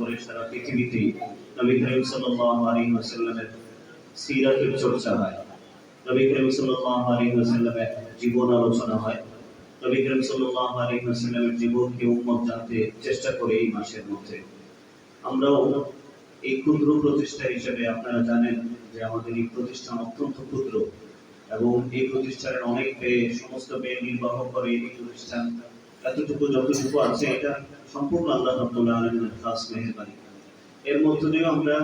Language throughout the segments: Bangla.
করে সারা পৃথিবীতে নবী করিম সাল্লাল্লাহু আলাইহি ওয়াসাল্লামের সিরাতের চর্চা হয়, নবী করিম সাল্লাল্লাহু আলাইহি ওয়াসাল্লামের জীবন আলোচনা হয়, নবী করিম সাল্লাল্লাহু আলাইহি ওয়াসাল্লামের জীবনকে উম্মত জানতে চেষ্টা করে এই মাসের মধ্যে। আমরাও এই ক্ষুদ্র প্রতিষ্ঠা হিসেবে, আপনারা জানেন যে আমাদের এই প্রতিষ্ঠান অত্যন্ত ক্ষুদ্র এবং এই প্রতিষ্ঠানের অনেক ব্যয়, সমস্ত ব্যয় নির্বাহ করে এই প্রতিষ্ঠান এতটুকু যতটুকু আছে এটা সম্পূর্ণ আল্লাহ রাব্বুল আলামিনের খাস মেহেরবানি। এর মধ্য দিয়েও আমরা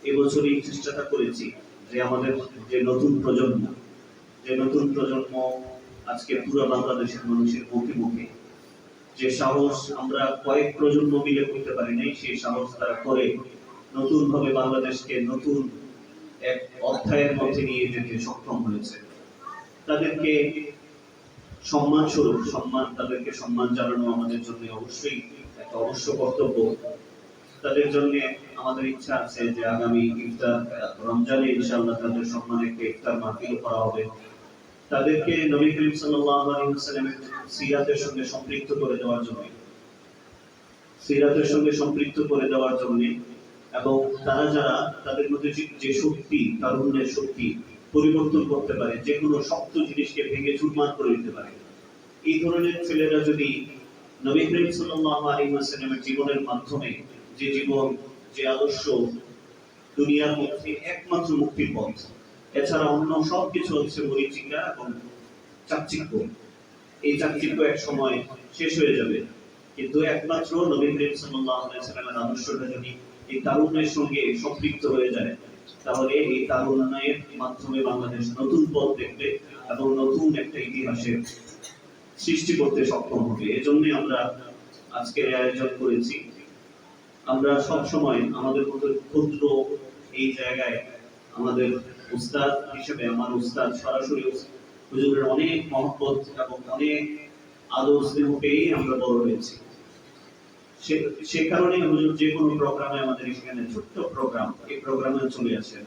এবছর এই চেষ্টাটা করেছি যে আমাদের যে নতুন প্রজন্ম আজকে পুরো বাংলাদেশের মানুষের মুখে মুখে যে সাহস আমরা কয়েক প্রজন্ম মিলে করতে পারি নাই, সেই সাহস তারা করে নতুন ভাবে বাংলাদেশকে নতুন এক অধ্যায়ের মধ্যে নিয়ে যেতে সক্ষম হয়েছে। তাদেরকে তাদেরকে সম্মান জানানো আমাদের জন্য অবশ্যই একটা অবশ্য কর্তব্য। তাদের জন্য আমাদের ইচ্ছা আছে যে আগামী ইফতার রমজানে ইনশাআল্লাহ তাদের সম্মানে একটা ইফতার মাহফিল করা হবে। তাদেরকে নবী করিম সাল্লাল্লাহু আলাইহি ওয়াসাল্লামের সিরাতের সঙ্গে সম্পৃক্ত করে দেওয়ার জন্য এবং তারা যারা তাদের মধ্যে যে শক্তি, তারুণ্যের শক্তি পরিবর্তন করতে পারে, যে কোনো শক্ত জিনিসকে ভেঙে চুরমার করে দিতে পারে, এই ধরনের ছেলেরা যদি নবী করিম সাল্লাল্লাহু আলাইহি ওয়াসাল্লামের জীবনের মাধ্যমে যে জীবন, যে আদর্শ দুনিয়ার মধ্যে একমাত্র মুক্তির পথ, এছাড়া অন্য সবকিছু হচ্ছে মরীচিকা এবং চাকচিক্য, এই চাকচিক্য এক সময় শেষ হয়ে যাবে, কিন্তু একমাত্র নবী করিম সাল্লাল্লাহু আলাইহি ওয়াসাল্লামের আদর্শটা যদি এই তারুণ্যের সঙ্গে সম্পৃক্ত হয়ে যায়, তাহলে এই তারুণ্যের মাধ্যমে বাংলাদেশ নতুন পথ দেখবে এবং নতুন একটা ইতিহাসের সৃষ্টি করতে সক্ষম হবে। এজন্যই আমরা আজকের আয়োজন করেছি। আমরা সব সময় আমাদের মতো ক্ষুদ্র এই জায়গায় আমাদের উস্তাদ হিসেবে, আমার উস্তাদ সরাসরি হুজুরের অনেক মহব্বত এবং অনেক আদর স্নেহ পেয়েই আমরা বড় হয়েছি। সে কারণে হুজুর যে কোনো প্রোগ্রামে, আমাদের এখানে ছোট্ট প্রোগ্রাম, এই প্রোগ্রামে চলে আসেন।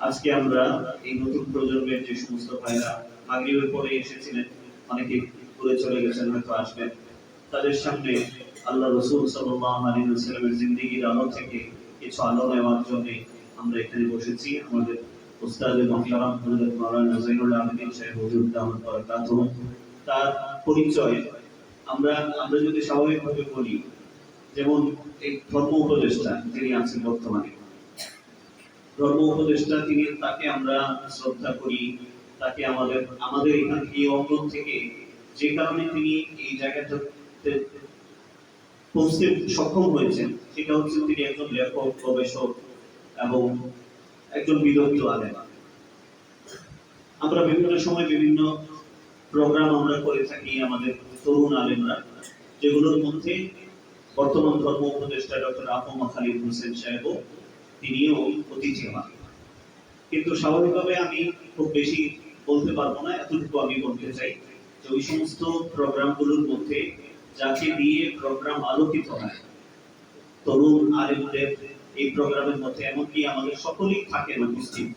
আজকে আমরা এই নতুন প্রজন্মের যে সমস্ত ভাইরা মাগরিবের পরে এসেছিলেন, অনেকে ঘুরে চলে গেছেন, হয়তো আসবেন, তাদের সামনে আল্লাহ রাসূল সাল্লাল্লাহু আলাইহি ওয়াসাল্লামের জিন্দেগির আলো থেকে কিছু আলো নেওয়ার জন্য আমরা এখানে বসেছি। আমাদের উস্তাদ মুহতারাম হযরত মাওলানা যায়নুল আবেদিন সাহেব হুজুর দামাত বারাকাতুহু, তার পরিচয় আমরা যদি স্বাভাবিকভাবে বলি, যেমন এই ধর্ম উপদেষ্টা যিনি আছেন বর্তমানে, তাকে আমরা শ্রদ্ধা করি, তাকে আমাদের এখান এই অঙ্গন থেকে যে কারণে তিনি এই জায়গাটাতে পৌঁছতে সক্ষম হয়েছেন, সেটা হচ্ছে তিনি একজন লেখক, গবেষক এবং একজন বিদগ্ধ আলেম। আমরা বিভিন্ন সময় বিভিন্ন প্রোগ্রাম আমরা করে থাকি আমাদের তরুণ আলেমরা, যেগুলোর মধ্যে বর্তমান ধর্ম উপদেষ্টা ডক্টর আফম খালিদ হোসেন সাহেব তিনিও অতিথি হন। কিন্তু স্বাভাবিকভাবে আমি খুব বেশি বলতে পারবো না, এতটুকু আমি বলতে চাই যে ওই সমস্ত প্রোগ্রামগুলোর মধ্যে যাকে দিয়ে প্রোগ্রাম আলোকিত হয়, তরুণ আলেমদের এই প্রোগ্রামের মধ্যে এমনকি আমাদের সকলেই থাকেন উপস্থিত,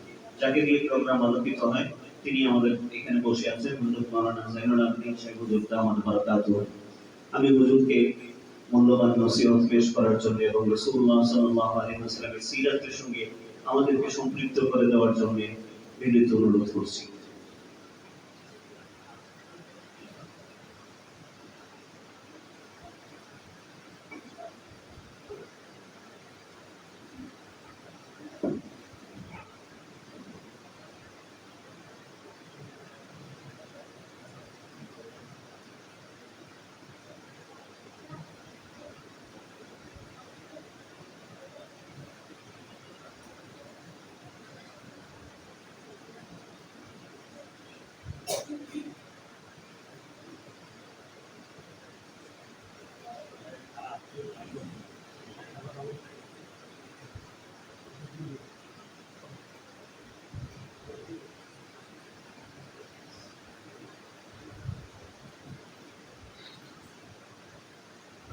যাকে দিয়ে প্রোগ্রাম আলোকিত হয়, তিনি আমাদের এখানে বসে আছেন হযরত মাওলানা যায়নুল আবেদিন সাহেব হুজুর দামাত বারাকাতুহু। আমি হুজুরকে মূল্যবান নসিহত পেশ করার জন্য এবং রাসূলুল্লাহ সাল্লাল্লাহু আলাইহি ওয়াসাল্লামের সিরাতের সঙ্গে আমাদেরকে সম্পৃক্ত করে দেওয়ার জন্য বিনীত অনুরোধ করছি।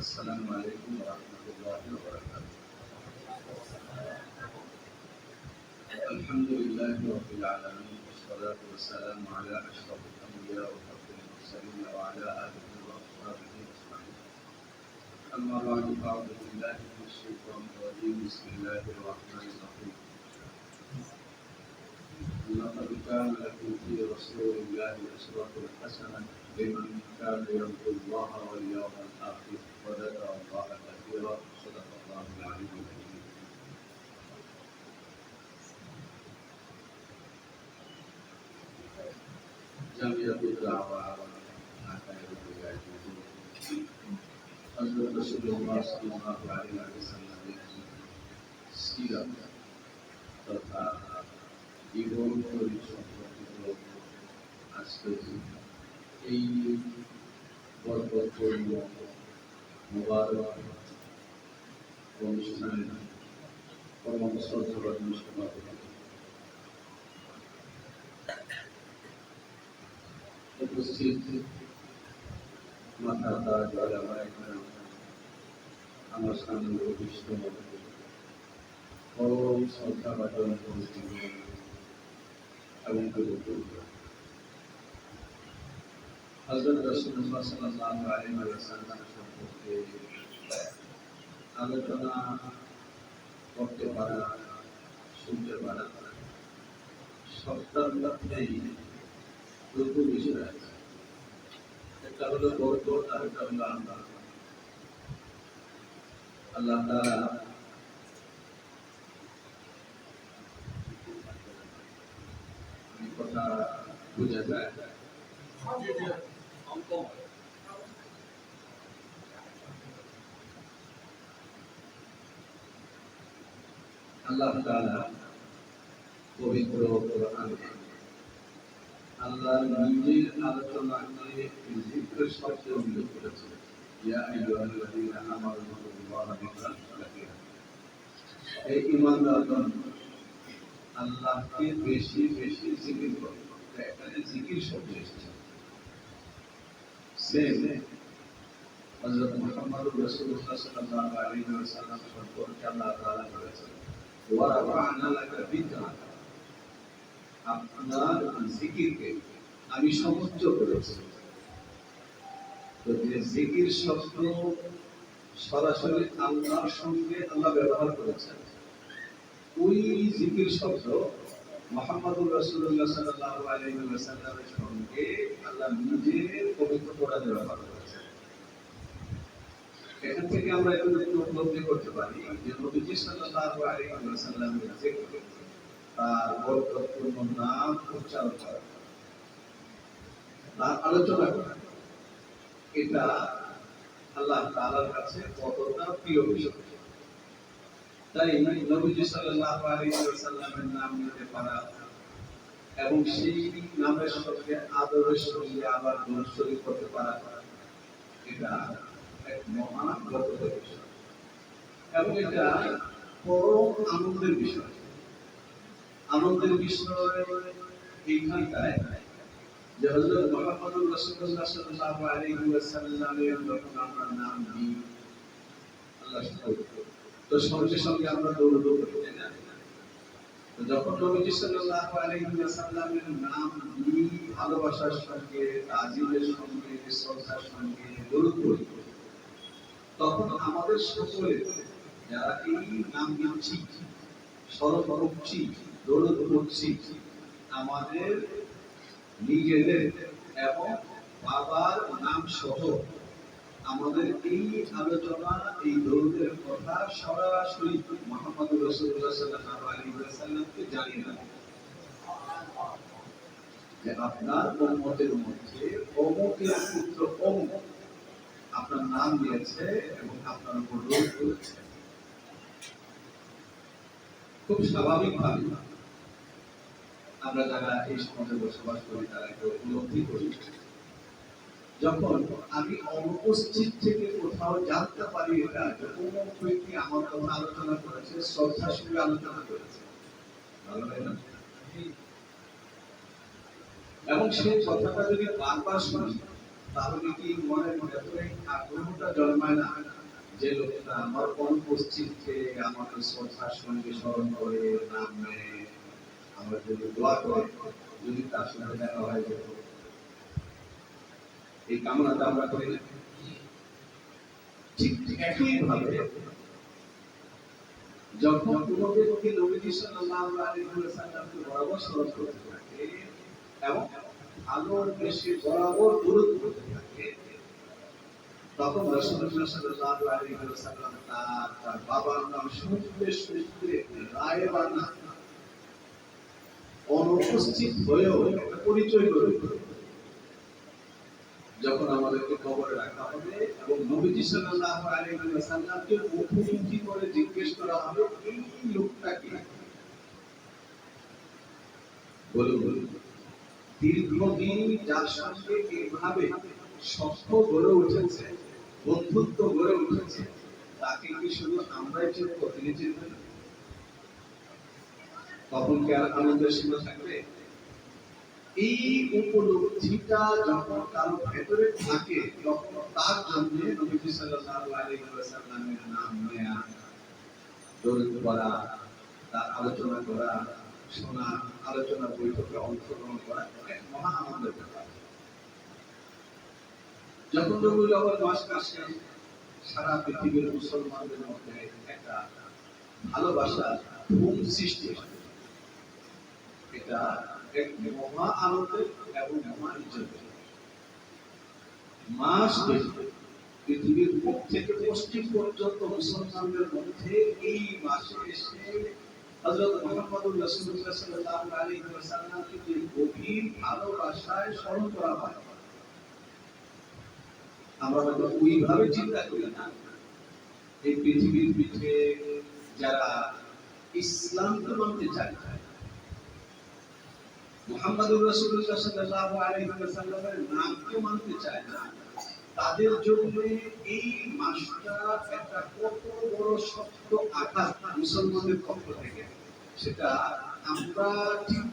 السلام عليكم ورحمة الله وبركاته. الحمد لله رب العالمين، والصلاة والسلام على أشرف الأنبياء وخاتم المرسلين وعلى آله وأصحابه أجمعين. أما بعد، فأعوذ بالله من الشيطان الرجيم بسم الله الرحمن الرحيم لقد كان لكم في رسول الله أسوة حسنة لمن كان يرجو الله واليوم الآخر وذكر الله كثيرا صدق الله العلي العظيم. جميع الدعوة حضرت رسول الله صلى الله عليه وسلم সিরাত তথা জীবন সম্পর্কিত আজকে এই বরকতপূর্ণ মুবারক অনুষ্ঠানে পরম শ্রদ্ধাভাজন সভাপতি উপস্থিত মাথা তাজ ওলামায়ে কেরাম, আমার সামনে উপবিষ্ট পরম শ্রদ্ধাভাজন বন্ধুগণ এবং হযরত রাসূলুল্লাহ সাল্লাল্লাহু আলাইহি ওয়াসাল্লাম সম্পর্কে আলোচনা করতে পারা, শুনতে পারা সবটার মধ্যেই দুটো বিষয় আছে। একটা হলো বরকত আর একটা হলো আল্লাহ। আল্লাহ তাআলা কথা বোঝা যায়। আল্লাহ তাআলা পবিত্র কোরআনে আল্লাহ নিজের আলোচনাকে যিকর শব্দে উল্লেখ করেছেন, ইয়া আইয়ুহাল্লাযীনা আমানু বিল্লাহি যিকরান কাসীরা। এই ঈমানদারগণ আল্লাহকে বেশি বেশি জিকির করো। এখানে জিকির শব্দ এসেছে। সেম হযরত মুহাম্মদুর রাসূলুল্লাহ সাল্লাল্লাহু আলাইহি ওয়াসাল্লাম সম্পর্কে আল্লাহ তাআলা বলেছেন, ওয়া রাফা'না লাকা যিকরাক, আপনার জিকিরকে আমি সমুচ্চ করেছি। তো যে জিকির শব্দ সরাসরি আল্লাহর সঙ্গে আল্লাহ ব্যবহার করেছেন, ওই জিকির শব্দ মুহাম্মদুর রাসূলুল্লাহ সাল্লাল্লাহু আলাইহি ওয়াসাল্লামের সঙ্গে আল্লাহ নিজে পবিত্র কোরআনে ব্যবহার করেছেন। এখান থেকে আমরা একটু উপলব্ধি করতে পারি যে নবীজি সাল্লাল্লাহু আলাইহি ওয়াসাল্লামের জিকির, তার বরকতপূর্ণ নাম উচ্চারণ করা, তার আলোচনা করা, এটা আল্লাহ তাআলার কাছে কতটা প্রিয় বিষয়। তাই নবীজি সাল্লাল্লাহু আলাইহি ওয়াসাল্লামের নাম নিতে পারা এবং সেই নামের সঙ্গে আদরের সঙ্গে আবার দরুদ শরীফ করতে পারা, এটা এক মহান বরকতের বিষয় এবং এটা পরম আনন্দের বিষয়। আনন্দের বিষয় এইখানটায় যে হযরত মুহাম্মদুর রাসূলুল্লাহ সাল্লাল্লাহু আলাইহি ওয়াসাল্লামের যখন আমরা নাম নিই, আল্লাহ তো সঙ্গে সঙ্গে আমরা দৌড় করি, তাই না? তো যখন নবীজি সাল্লাল্লাহু আলাইহি ওয়াসাল্লামের নাম নিই ভালোবাসার সঙ্গে, তাজিমের সঙ্গে, শ্রদ্ধার সঙ্গে দরুদ পড়ি, তখন আমাদের সকলে যারা এই নাম নিচ্ছি, স্মরণ করছি, দরুদ পড়ছি, আমাদের নিজেদের এবং বাবার নাম সহ আমাদের এই আলোচনা, এই দরুদের কথা সরাসরি মুহাম্মদুর রাসূলুল্লাহ সাল্লাল্লাহু আলাইহি ওয়াসাল্লামকে জানিয়ে দেন যে আপনার উম্মতের মধ্যে অমুকের পুত্র অমুক আপনার নাম দিয়েছে এবং আপনার উপর দরুদ করেছে। খুব স্বাভাবিকভাবে আমরা যারা এই সমাজে বসবাস করি তারা একটু উপলব্ধি করি, যখন আমি অনুপস্থিত থেকে কোথাও জানতে পারি এটা যে অমুক ব্যক্তি আমার কথা আলোচনা করেছে, শ্রদ্ধার সঙ্গে আলোচনা করেছে, ভালো লাগে না? এবং সেই কথাটা যদি বারবার শুনি তাহলে কি মনের ভেতরে আগ্রহটা জন্মায় না যে লোকটা আমার অনুপস্থিতকে আমাকে শ্রদ্ধার সঙ্গে স্মরণ করে, নাম নেয়, আমরা যদি দোয়া করে, যদি তার সঙ্গে দেখা হয়, এই কামনাটা আমরা করি না? ঠিক একইভাবে যখন কোনো ব্যক্তি নবীজি সাল্লাল্লাহু আলাইহি ওয়াসাল্লামকে বরাবর স্মরণ করতে থাকে এবং আলোর বেশি বরাবর দূরত্ব করতে থাকে, তখন রাসূলুল্লাহ সাল্লাল্লাহু আলাইহি ওয়াসাল্লাম তার বাবার নাম শুনতে শুনতে গায়েবানা অনুপস্থিত হয়েও একটা পরিচয় করে দিত। যখন আমাদেরকে কবরে রাখা হবে এবং নবীজি সাল্লাল্লাহু আলাইহি ওয়াসাল্লামকে মুখোমুখি করে জিজ্ঞেস করা হবে এই লোকটাকে, বলুন দীর্ঘদিন যার সঙ্গে এইভাবে সখ্য গড়ে উঠেছে, বন্ধুত্ব গড়ে উঠেছে, তাকে কি শুধু আমরাই চিনব, তিনি চিনবেন? তখন কি আর আনন্দের সীমা থাকবে? এই উপলব্ধিটা যখন তার ভেতরে থাকে, তখন তার জন্য নবী সাল্লাল্লাহু আলাইহি ওয়াসাল্লামের নাম নেয়া, দরুদ পড়া, তার আলোচনা করা, শোনা, আলোচনা বৈঠকে অংশগ্রহণ করা এক মহা আনন্দের ব্যাপার। যখন রবিউল আউয়াল মাস আসে, সারা পৃথিবীর মুসলমানদের মধ্যে একটা ভালোবাসা ধুম সৃষ্টি হয়। এটা এক মহা আনন্দের এবং মহা ইজ্জতের মাস। পৃথিবীর পূব থেকে পশ্চিম পর্যন্ত মুসলমানদের মধ্যে এই মাসে এসে হযরত মুহাম্মদুর রাসূলুল্লাহ সাল্লাল্লাহু আলাইহি ওয়াসাল্লামকে যে গভীর ভালোবাসায় স্মরণ করা হয়, আমরা হয়তো ওইভাবে চিন্তা করি না। এই পৃথিবীর পিঠে যারা ইসলামকে মানতে চায়, মুহাম্মদুর রাসূলুল্লাহ সাল্লাল্লাহু আলাইহি ওয়াসাল্লামের নামকে মানতে চায় না, তাদের জন্য এই মাসটা একটা কত বড় শক্ত আঘাত মুসলমানদের পক্ষ থেকে, সেটা আমরা ঠিক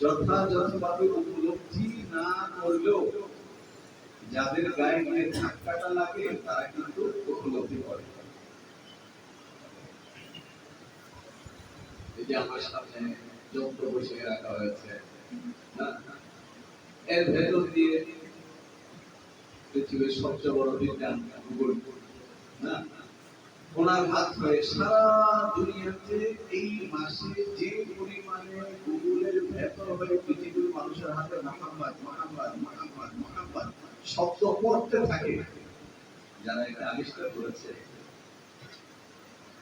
যথাযথভাবে উপলব্ধি না করলেও যাদের গায়ে গিয়ে ধাক্কাটা লাগে তারা কিন্তু উপলব্ধি করে। এই যে আমার সামনে যন্ত্র বসিয়ে রাখা হয়েছে, এর ভেতর দিয়ে পৃথিবীর সবচেয়ে বড় বিজ্ঞান গুগল, ওনার হাত ধরে সারা দুনিয়াতে এই মাসে যে পরিমাণে গুগলের ভেতর হয়ে পৃথিবীর মানুষের হাতে মুহাম্মদ মুহাম্মদ মুহাম্মদ মুহাম্মদ শব্দ পড়তে থাকে, যারা এটা আবিষ্কার করেছে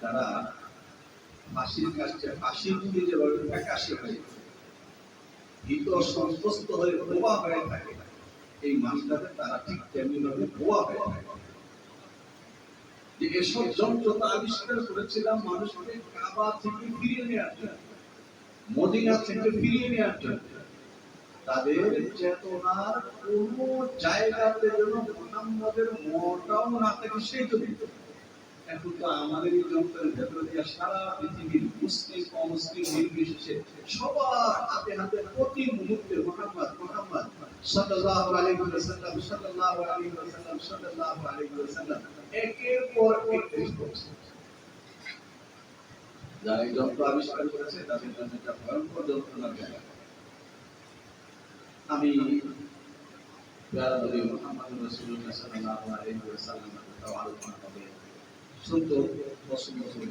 তারা ফাঁসির কাছে ফাঁসি দিয়ে যেভাবে ফ্যাকাশে হয়ে ভীত সন্ত্রস্ত হয়ে বোবা হয়ে থাকে, এই মাসটাতে তারা ঠিক তেমনি ভাবে বোবা হয়ে থাকে। যে এসব যন্ত্রতা আবিষ্কার করেছিলাম মানুষকে কাবা থেকে ফিরিয়ে নেওয়ার জন্য, মদিনা থেকে ফিরিয়ে নেওয়ার জন্য, তাদের চেতনার কোন জায়গাতে যেন মুহাম্মদের মোটাও না থাকে সেই জন্য। এখন তো আমাদের এই যন্ত্রের ভেতর দিয়ে সারা পৃথিবীর মুসলিম অমুসলিম নির্বিশেষে সবার হাতে হাতে প্রতি মুহূর্তে মুহাম্মদ মুহাম্মদ সাল্লাল্লাহু আলাইহি ওয়াসাল্লাম সাল্লাল্লাহু আলাইহি ওয়াসাল্লাম সাল্লাল্লাহু আলাইহি ওয়াসাল্লাম একের পর এক করছে। যারা এই যন্ত্র আবিষ্কার করেছে তাদের জন্য একটা ভয়ঙ্কর যন্ত্রণার জায়গা। আমি যারা নবী মুহাম্মদ রাসূলুল্লাহ সাল্লাল্লাহু আলাইহি ওয়াসাল্লামের কথা আলোচনা করে শুনতে পছন্দ করি।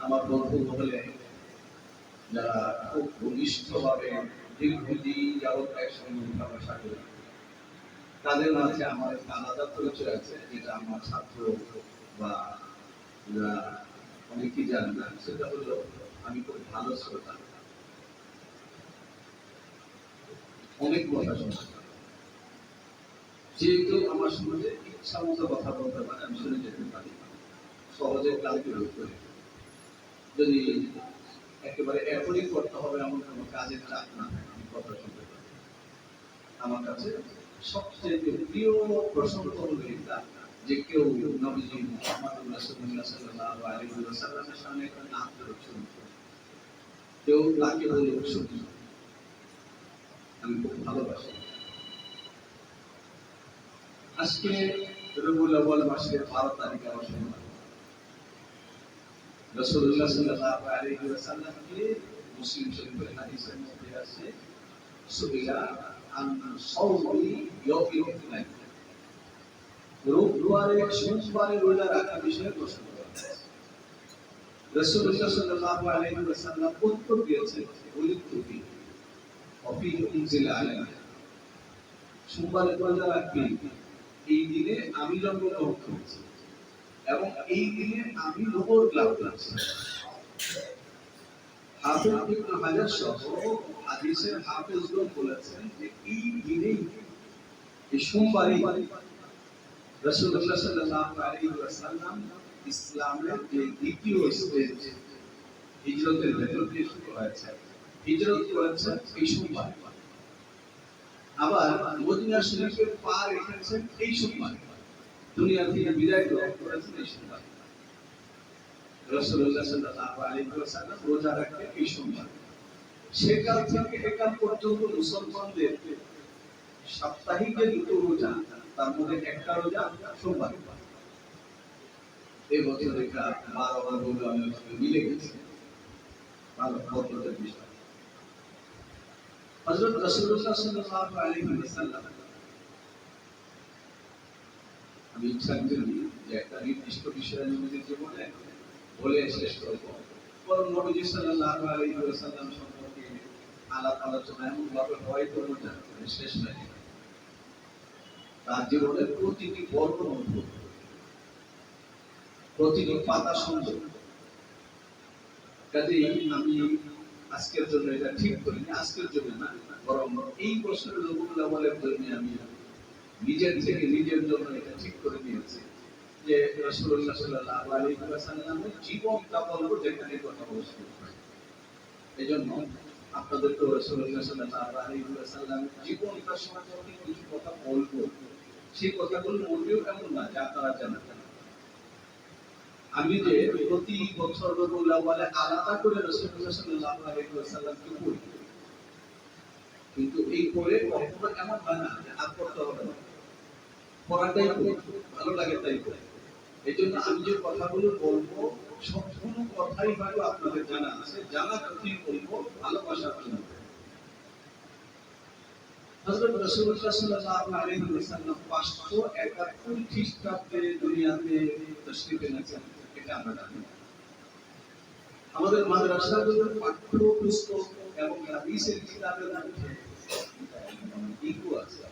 আমার বন্ধু মহলে যারা খুব ঘনিষ্ঠভাবে দীর্ঘদিন যাবৎ একসঙ্গে উঠা-বসা করে, তাদের মাঝে আমার একটা আলাদা পরিচয় আছে, যেটা আমার ছাত্র বা অনেকেই জানে না। সেটা হলো আমি খুব ভালো শ্রোতা, অনেক কথা শুনতে। যে কেউ আমার সঙ্গে ইচ্ছা মতো কথা বলতে পারে, আমি শুনে যেতে পারি, সহজে ক্লান্তি রোধ করি। যদি একেবারে এখনই করতে হবে এমন কোনো কাজের চাপ না থাকে, আমি কথা শুনতে পারি। আমার কাছে সবচেয়ে প্রিয় প্রসঙ্গ হলো এটা, যে কেউ নবীজি মুহাম্মদ রাসূলুল্লাহ সাল্লাল্লাহু আলাইহি ওয়াসাল্লামের সামনে একটা নাম ধরে শুনতো, কেউ তাকে বলে শুনতো, আমি খুব ভালোবাসি। আজকে রবিউল আউয়াল মাসের 12 তারিখ আমার সময় রাসূলুল্লাহ সাল্লাল্লাহু আলাইহি ওয়াসাল্লামকে মুসলিম শরীফের হাদিসের মধ্যে আছে সুবিলা আন সাওমি ইয়াউমিল ইসনাইন, রোববারে সোমবারে রোজা রাখা বিষয়ে প্রশ্ন করা হয়েছে। রাসূলুল্লাহ সাল্লাল্লাহু আলাইহি ওয়াসাল্লাম উত্তর দিয়েছেন উলিদতু ফি অফি উনজিলা আলাইহি সোমবার রোজা রাখবি এই দিনে আমি জন্মগ্রহণ করেছি এবং এই দিনে আমি নবুয়ত লাভ করেছি। হাফেজ ইবনে হাজার সহ হাদিসের হাফেজগণ বলেছেন যে এই দিনেই এই সোমবারই রাসূলুল্লাহ সাল্লাল্লাহু আলাইহি ওয়াসাল্লাম ইসলামের যে দ্বিতীয় স্টেজ হিজরতের ভেতর দিয়ে শুরু হয়েছে, হিজরত করেছেন এই সোমবার। আবার মদিনা শরীফের পা রেখেছেন এই সোমবার, দুনিয়া থেকে বিদায় গ্রহণ করেছেন এই সোমবার। রাসূলুল্লাহ সাল্লাল্লাহু আলাইহি ওয়াসাল্লাম রোজা রাখতেন এই সোমবার। সেকাল থেকে একাল পর্যন্ত মুসলমানদের সাপ্তাহিক যে দুটো রোজা তার মধ্যে একটা রোজা সোমবার। এই বছর এটা 12 রমজানের সঙ্গে মিলে গেছে, ভালো বরকতের বিষয়। হযরত রাসূলুল্লাহ সাল্লাল্লাহু আলাইহি ওয়াসাল্লাম, আমি ইচ্ছা করি যে একটা নির্দিষ্ট বিষয় নিজের জীবনে বলে শেষ করব। বরং নবীজি সাল্লাল্লাহু আলাইহি ওয়াসাল্লাম সম্পর্কে আলোচনা এমন ভাবে হয় তো শেষ হয় না। তার জীবনের প্রতিটি বর্ণ অদ্ভুত, প্রতিটি পাতা সুন্দর। কাজেই আমি আজকের জন্য এটা ঠিক করিনি, আজকের জন্য না, বরং এই বছরের রবিউল আউয়ালের জন্য আমি নিজের থেকে নিজের জন্য এটা ঠিক করে নিয়েছি যে রাসূলুল্লাহ সাল্লাল্লাহু আলাইহি ওয়াসাল্লামের জীবনটা বলবো, যেখানে কথা বলছি। এজন্য আপনাদেরকে রাসূলুল্লাহ সাল্লাল্লাহু আলাইহি ওয়াসাল্লামের জীবনটা সম্পর্কে কিছু কথা বলবো। সেই কথাগুলো বলবেও এমন না যে আপনারা জানেন। আমি যে প্রতি বছর রবিউল আউয়ালে আলাদা করে রাসূলুল্লাহ সাল্লাল্লাহু আলাইহি ওয়াসাল্লামকে পড়ি, কিন্তু এই পড়ে কখনো এমন হয় না যে আর পড়তে হবে না, পড়াটাই ভালো লাগে তাই পড়ে। এই জন্য আমি যে কথাগুলো বলবো সম্পূর্ণ কথাই হয়তো আপনাদের জানা আছে, জানা কথাই বলবো ভালোবাসার জন্য। হযরত রাসূলুল্লাহ সাল্লাল্লাহু আলাইহি ওয়াসাল্লাম 571 খ্রিস্টাব্দে দুনিয়াতে তাশরীফ এনেছেন, এটা আমরা জানি। আমাদের মাদ্রাসাগুলোর পাঠ্যপুস্তক এবং হাদিসের কিতাবের মধ্যে ইকো আছে।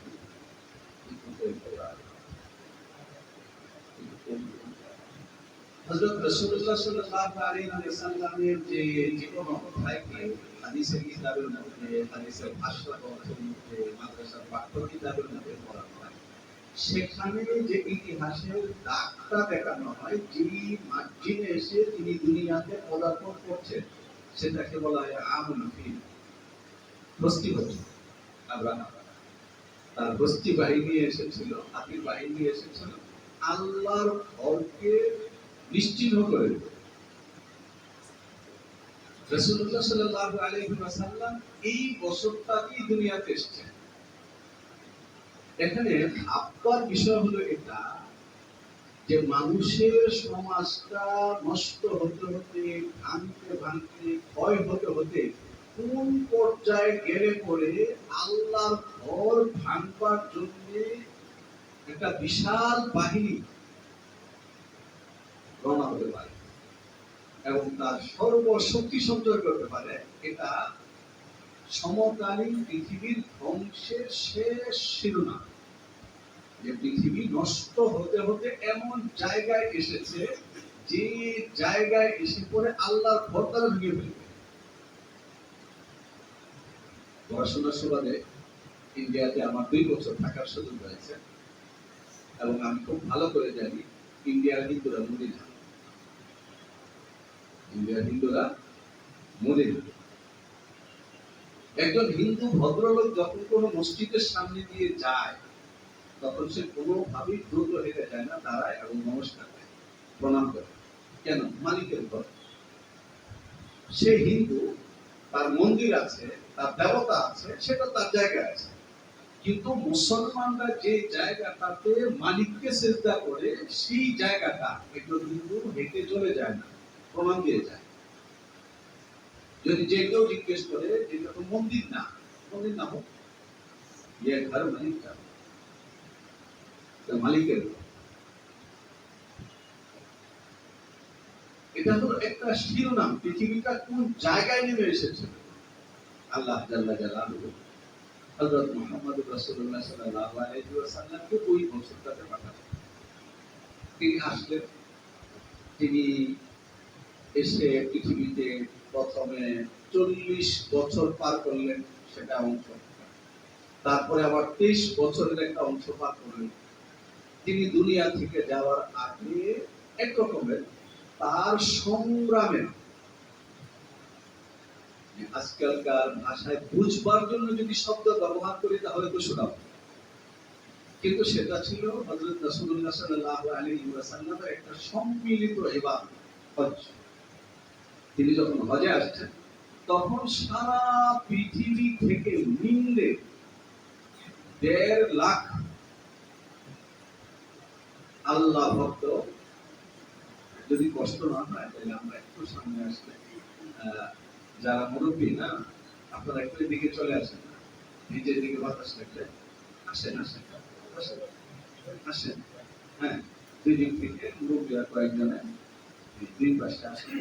হযরত রাসূলুল্লাহ সাল্লাল্লাহু আলাইহি ওয়াসাল্লামের যে জীবন অধ্যায়কে হাদিসের কিতাবের মধ্যে, হাদিসের ভাষ্য গ্রন্থের মধ্যে, মাদ্রাসার পাঠ্য কিতাবের মধ্যে পড়া হয়, সেখানে যে ইতিহাসের দাগটা দেখানো হয়, যে মার্জিনে এসে তিনি দুনিয়াতে পদার্পণ করছেন, সেটাকে বলা হয় আমুল ফিল, বস্তি বছর। আব্রাহাম তার বস্তি বাহিনী এসেছিল, হাতির বাহিনী এসেছিল আল্লাহর ঘরকে নিশ্চিহ্ন করে দিতে। রাসূলুল্লাহ সাল্লাল্লাহু আলাইহি ওয়াসাল্লাম এই বছরটাতেই দুনিয়াতে এসেছেন। এখানে ভাববার বিষয় হলো এটা যে মানুষের সমাজটা নষ্ট হতে হতে, ভাঙতে ভাঙতে, ক্ষয় হতে হতে কোন পর্যায়ে গেলে পরে আল্লাহর ঘর ভাঙবার জন্য একটা বিশাল বাহিনী রওনা হতে পারে এবং তার সর্বশক্তি সঞ্চয় করতে পারে। এটা সমকালীন পৃথিবীর ধ্বংসের শেষ শিরোনাম, যে পৃথিবী নষ্ট হতে হতে এমন জায়গায় এসেছে যে জায়গায় এসে পড়ে আল্লাহর ঘর তারা ভেঙে ফেলবে। পড়াশোনার সুবাদে ইন্ডিয়াতে আমার 2 বছর থাকার সুযোগ হয়েছে এবং আমি খুব ভালো করে জানি ইন্ডিয়ার হিন্দুরা মরে না, ইন্ডিয়ার হিন্দুরা মরে না। একজন হিন্দু ভদ্রলোক যখন কোনো মসজিদের সামনে দিয়ে যায়, তখন সে কোনোভাবেই দ্রুত হেঁটে যায় না, দাঁড়ায় এবং নমস্কার করে, প্রণাম করে। কেন? মালিকের ঘর। সে হিন্দু, তার মন্দির আছে, তার দেবতা আছে, সেটা তার জায়গা আছে। কিন্তু মুসলমানরা যে জায়গাটাতে মালিককে সিজদা করে, সেই জায়গাটা একজন হিন্দু হেঁটে চলে যায় না, প্রণাম দিয়ে যায়। যদি যে কেউ জিজ্ঞেস করে এটা তো মন্দির না, মন্দির না হোক, ইয়ে ঘর মালিক का, মালিকের। এটা হলো একটা শিরোনাম, পৃথিবীটা কোন জায়গায় নেমে এসেছে। আল্লাহ জাল্লা জালালুহু হযরত মুহাম্মদ রাসূলুল্লাহ সাল্লাল্লাহু আলাইহি ওয়াসাল্লামকে ওই বছরটাতে পাঠালেন। তিনি আসলেন, তিনি এসে পৃথিবীতে প্রথমে 40 বছর পার করলেন, সেটা অংশ। তারপরে আবার 23 বছরের একটা অংশ পার করলেন। তিনি দুনিয়া থেকে যাওয়ার আগে এক রকমের তার সংগ্রামের, আজকালকার ভাষায় বুঝবার জন্য যদি শব্দ ব্যবহার করি তাহলে তো শোনাবো, কিন্তু সেটা ছিল হযরত রাসূলুল্লাহ সাল্লাল্লাহু আলাইহি ওয়াসাল্লামের একটা সম্মিলিত ইবাদত, হজ। তিনি যখন হজে আসছেন তখন সারা পৃথিবী থেকে মিলে 1.5 লাখ আল্লাহ ভক্ত, যদি কষ্ট না হয় তাহলে আমরা একটু সামনে আসলে, যারা মুরব্বী না আপনারা একটু দিকে চলে আসেন, নিজের দিকে বাতাস লাগলে আসেন আসেন আসেন আসেন। হ্যাঁ, দুই দিক থেকে মুরব্বীরা কয়েকজনে দুই পাশে আসেন।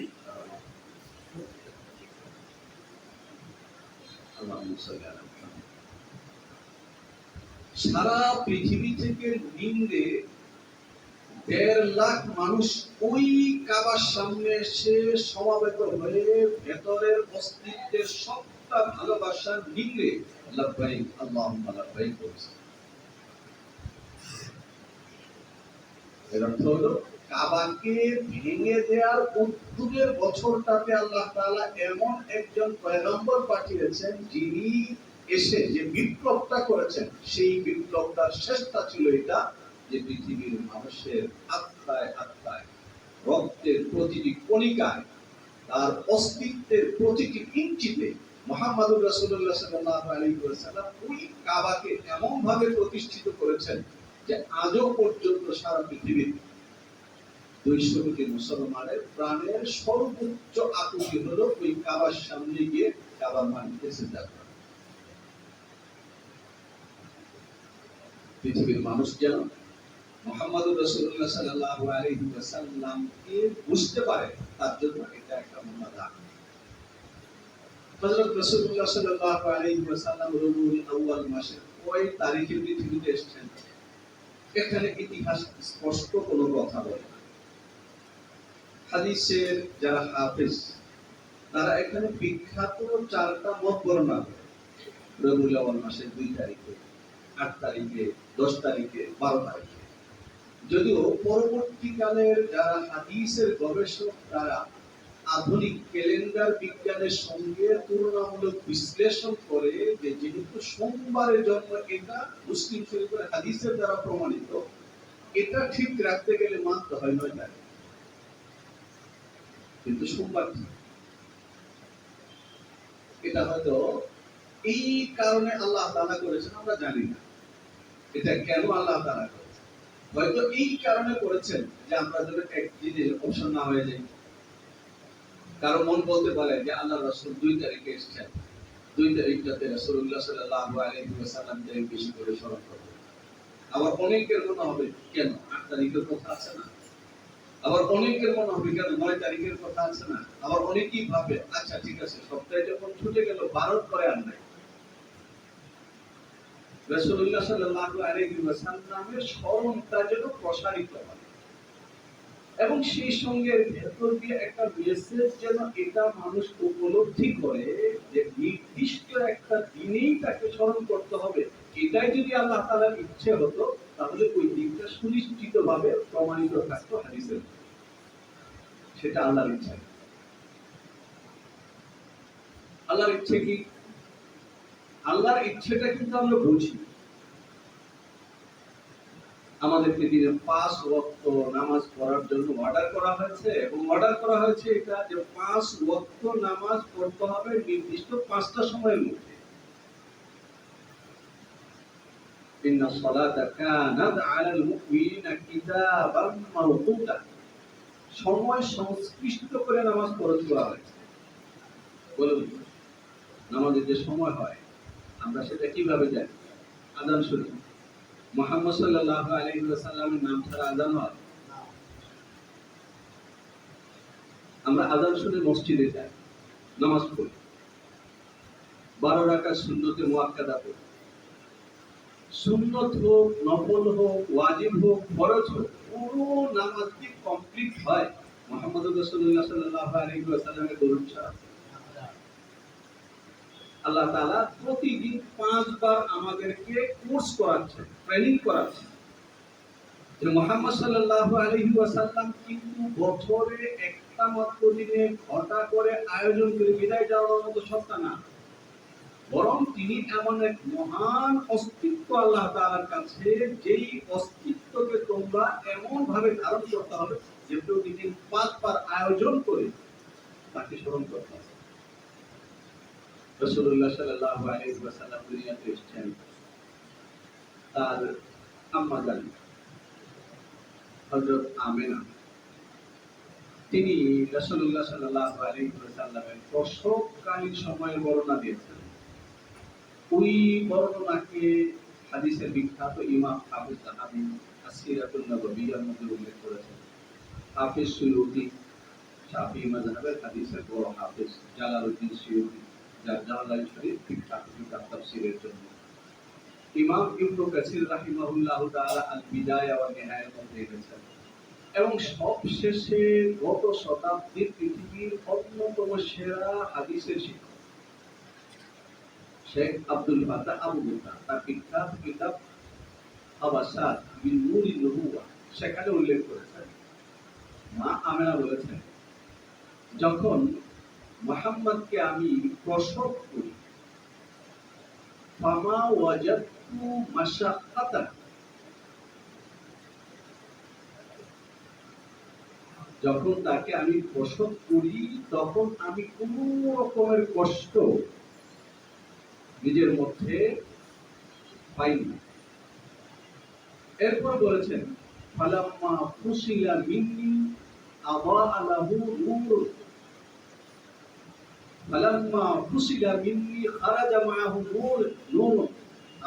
সারা পৃথিবী থেকে নিম্নে 1.5 লাখ মানুষ ওই কাবার সামনে এসে সমাবেত হয়ে ভেতরের অস্তিত্বের সবটা ভালোবাসা নিংড়ে লাব্বাইক আল্লাহুম্মা লাব্বাইক বলছে। এর অর্থ হলো কাবাকে ভেঙে দেওয়ার 70 বছরটাতে আল্লাহ তাআলা এমন একজন পয়গম্বর পাঠিয়েছেন যিনি এসে যে বিপ্লবটা করেছেন, সেই বিপ্লবটার শেষটা ছিল এটা যে পৃথিবীর মানুষের আত্মায় আত্মায়, রক্তের প্রতিটি কণিকায়, তার অস্তিত্বের প্রতিটি ইঞ্চিতে মুহাম্মদুর রাসূলুল্লাহ সাল্লাল্লাহু আলাইহি ওয়াসাল্লাম ওই কাবাকে এমন ভাবে প্রতিষ্ঠিত করেছেন যে আজও পর্যন্ত সারা পৃথিবীর 200 কোটি মুসলমানের প্রাণের সর্বোচ্চ আকুতি হলো ওই কাবার সামনে গিয়ে কাবার মাটিতে সিজদা করা। পৃথিবীর মানুষ যেন মুহাম্মদুর রাসূলুল্লাহ সাল্লাল্লাহু আলাইহি ওয়াসাল্লামকে বুঝতে পারে, তার জন্য এটা একটা মুনাজাত। হযরত রাসূলুল্লাহ সাল্লাল্লাহু আলাইহি ওয়াসাল্লাম রবিউল আউয়াল মাসে ওই তারিখে পৃথিবীতে এসেছেন। এখানে ইতিহাস স্পষ্ট কোনো কথা বলে না। হাদিসের যারা হাফেজ তারা এখানে বিখ্যাত 4টা মত বর্ণনা করে। রবিউল আউয়াল মাসের 2 তারিখে, 8 তারিখে, 10 তারিখে, 12 তারিখে। যদিও পরবর্তীকালের যারা হাদিসের গবেষক তারা আধুনিক ক্যালেন্ডার বিজ্ঞানের সঙ্গে তুলনামূলক বিশ্লেষণ করে যে যেহেতু সোমবারের জন্ম, এটা মুসলিম শরীফের হাদিসের দ্বারা প্রমাণিত, এটা ঠিক রাখতে গেলে মানতে হয় 9 তারিখ, কিন্তু সোমবার ঠিক। এটা হয়তো এই কারণে আল্লাহ তাআলা করেছেন, আমরা জানি না এটা কেন আল্লাহ তাআলা করেছেন। হয়তো এই কারণে করেছেন যে আমরা যেন একদিনে অপশন না হয়ে যাই। কারো মন বলতে পারে যে আল্লাহ রাসূল 2 তারিখে এসেছেন, 2 তারিখটাতে রাসূলুল্লাহ সাল্লাল্লাহু আলাইহি ওয়াসাল্লামকে বেশি করে স্মরণ করব। আবার অনেকের মনে হবে কেন 8 তারিখের কথা আছে না, আবার অনেকের মনে হবে কেন 9 তারিখের কথা আছে না, আবার অনেকেই ভাবে আচ্ছা ঠিক আছে সপ্তাহে যখন ছুটে গেল 12 পরে আর নাই। রাসূলুল্লাহ সাল্লাল্লাহু আলাইহি ওয়াসাল্লামের স্মরণটা যেন প্রসারিত হয় এবং সেই সঙ্গে ভেতর দিয়ে একটা মেসেজ যেন এটা মানুষ উপলব্ধি করে যে নির্দিষ্ট একটা দিনেই তাকে স্মরণ করতে হবে। এটাই যদি আল্লাহ তাআলার ইচ্ছে হতো তাহলে ওই দিনটা সুনিশ্চিতভাবে প্রমাণিত থাকতো হাদিসে। সেটা আল্লাহর ইচ্ছা। আল্লাহর ইচ্ছে কি? আল্লাহর ইচ্ছেটা কিন্তু আমরা বুঝি। আমাদেরকে দিনে 5 ওয়াক্ত নামাজ পড়ার জন্য অর্ডার করা হয়েছে এবং অর্ডার করা হয়েছে এটা যে 5 ওয়াক্ত নামাজ পড়তে হবে নির্দিষ্ট 5টা সময়ের মধ্যে। ইন্না সালাতা কানাত আলাল মুমিনিনা কিতাবাম মাওকুতা, সময় সংশ্লিষ্ট করে নামাজ ফরজ করা হয়েছে। বলুন নামাজের যে সময় হয় আমরা সেটা কিভাবে জানি? আযান শুনি, মুহাম্মদ সাল্লাল্লাহু আলাইহি ওয়াসাল্লামের নাম ছাড়া আযান হয়? আমরা আজান শুনে মসজিদে যাই, নামাজ পড়ি, 12 রাকাত সুন্নতে মুআক্কাদা পড়ি। সুন্নত হোক, নফল হোক, ওয়াজিব হোক, ফরজ হোক, পুরো নামাজটি কমপ্লিট হয় মুহাম্মদুর রাসূলুল্লাহ সাল্লাল্লাহু আলাইহি ওয়াসাল্লামের দরুদ ছাড়া। আল্লাহ তাআলা প্রতিদিন 5 বার আমাদেরকে কোর্স করাচ্ছেন, ট্রেনিং করাচ্ছেন। যে মুহাম্মদ সাল্লাল্লাহু আলাইহি ওয়াসাল্লাম কিন্তু বছরে একটা মাত্র দিনে ঘটা করে আয়োজন করে বিদায় যাওয়ার মতো সত্তা না, বরং তিনি এমন এক মহান অস্তিত্ব আল্লাহ তাআলার কাছে, যেই অস্তিত্বকে তোমরা এমন ভাবে ধারণ করতে হবে যে প্রতিদিন 5 বার আয়োজন করে তাকে স্মরণ করতে হবে। রাসূলুল্লাহ সাল্লাল্লাহু আলাইহি ওয়াসাল্লাম দুনিয়াতে এসেছেন, তার আম্মা জান হযরত আমিনা, তিনি রাসূলুল্লাহ সাল্লাল্লাহু আলাইহি ওয়াসাল্লামের প্রসবকালীন সময়ের বর্ণনা দিয়েছেন। ওই বর্ণনাকে হাদিসের বিখ্যাত ইমাম হাফিজ সাহাবী আসিরাতুন নববিয়ার মধ্যে উল্লেখ করেছেন। হাফিজ সুয়ুতী, শাফিঈ মাযহাবের হাদিসের বড় হাফিজ, জালালউদ্দিন সুয়ুতী, যার জালালাইন শরীফ বিখ্যাত কিতাব তাফসীরের জন্য। ইমাম ইবনে কাসির রাহিমাহুল্লাহু তাআলা আল বিদায়া ওয়া নিহায়ার মধ্যে লিখেছেন। এবং সবশেষে গত শতাব্দীর পৃথিবীর অন্যতম সেরা হাদিসের শিক্ষক শেখ আব্দুল ফাত্তাহ আবু মুতা, তার বিখ্যাত কিতাব আবাসাত মিন নূরিন নবুওয়া, সেখানে উল্লেখ করেছেন, মা আমেনা বলেছেন, যখন মুহাম্মদকে আমি প্রসব করি, ফামা ওয়াজাদতু মাশাক্কাতান, যখন তাকে আমি প্রসব করি তখন আমি কোনো রকমের কষ্ট নিজের মধ্যে পাইনি। এরপর বলেছেন, ফালাম্মা ফুসিলা মিন্নি আযা লাহু নূর, ফালাম্মা ফুসিলা মিন্নি খারাজা মাআহু নূর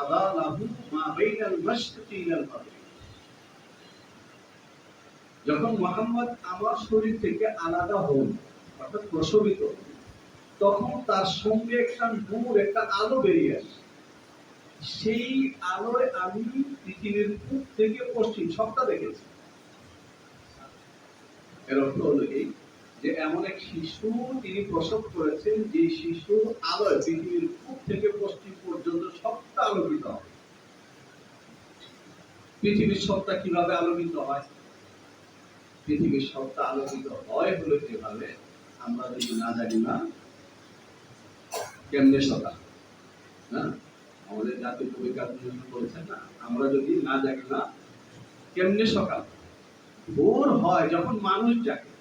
আযা লাহু মা বাইনাল মাশরিকি ইলাল মাগরিব। যখন মুহাম্মদ আমার শরীর থেকে আলাদা হন, অর্থাৎ প্রসবিত, তখন তার সঙ্গে একটা নূর, একটা আলো বেরিয়ে আসে। সেই আলোয় আমি পৃথিবীর পূব থেকে পশ্চিম সবটা দেখেছি। এর অর্থ হলো এই যে এমন এক শিশু তিনি প্রসব করেছেন, যে শিশু আলোয় পৃথিবীর পূব থেকে পশ্চিম পর্যন্ত সবটা আলোকিত হয়। পৃথিবীর সবটা কিভাবে আলোকিত হয়? পৃথিবীর সবটা আলোকিত হয় হলো যেভাবে, আমরা যদি না জানি না কেমনে সকাল, হ্যাঁ, আমাদের জাতীয় কবি কাজী নজরুল বলেছেন না, আমরা যদি না জানি না কেমনে সকাল, ভোর হয় যখন মানুষ জাগে।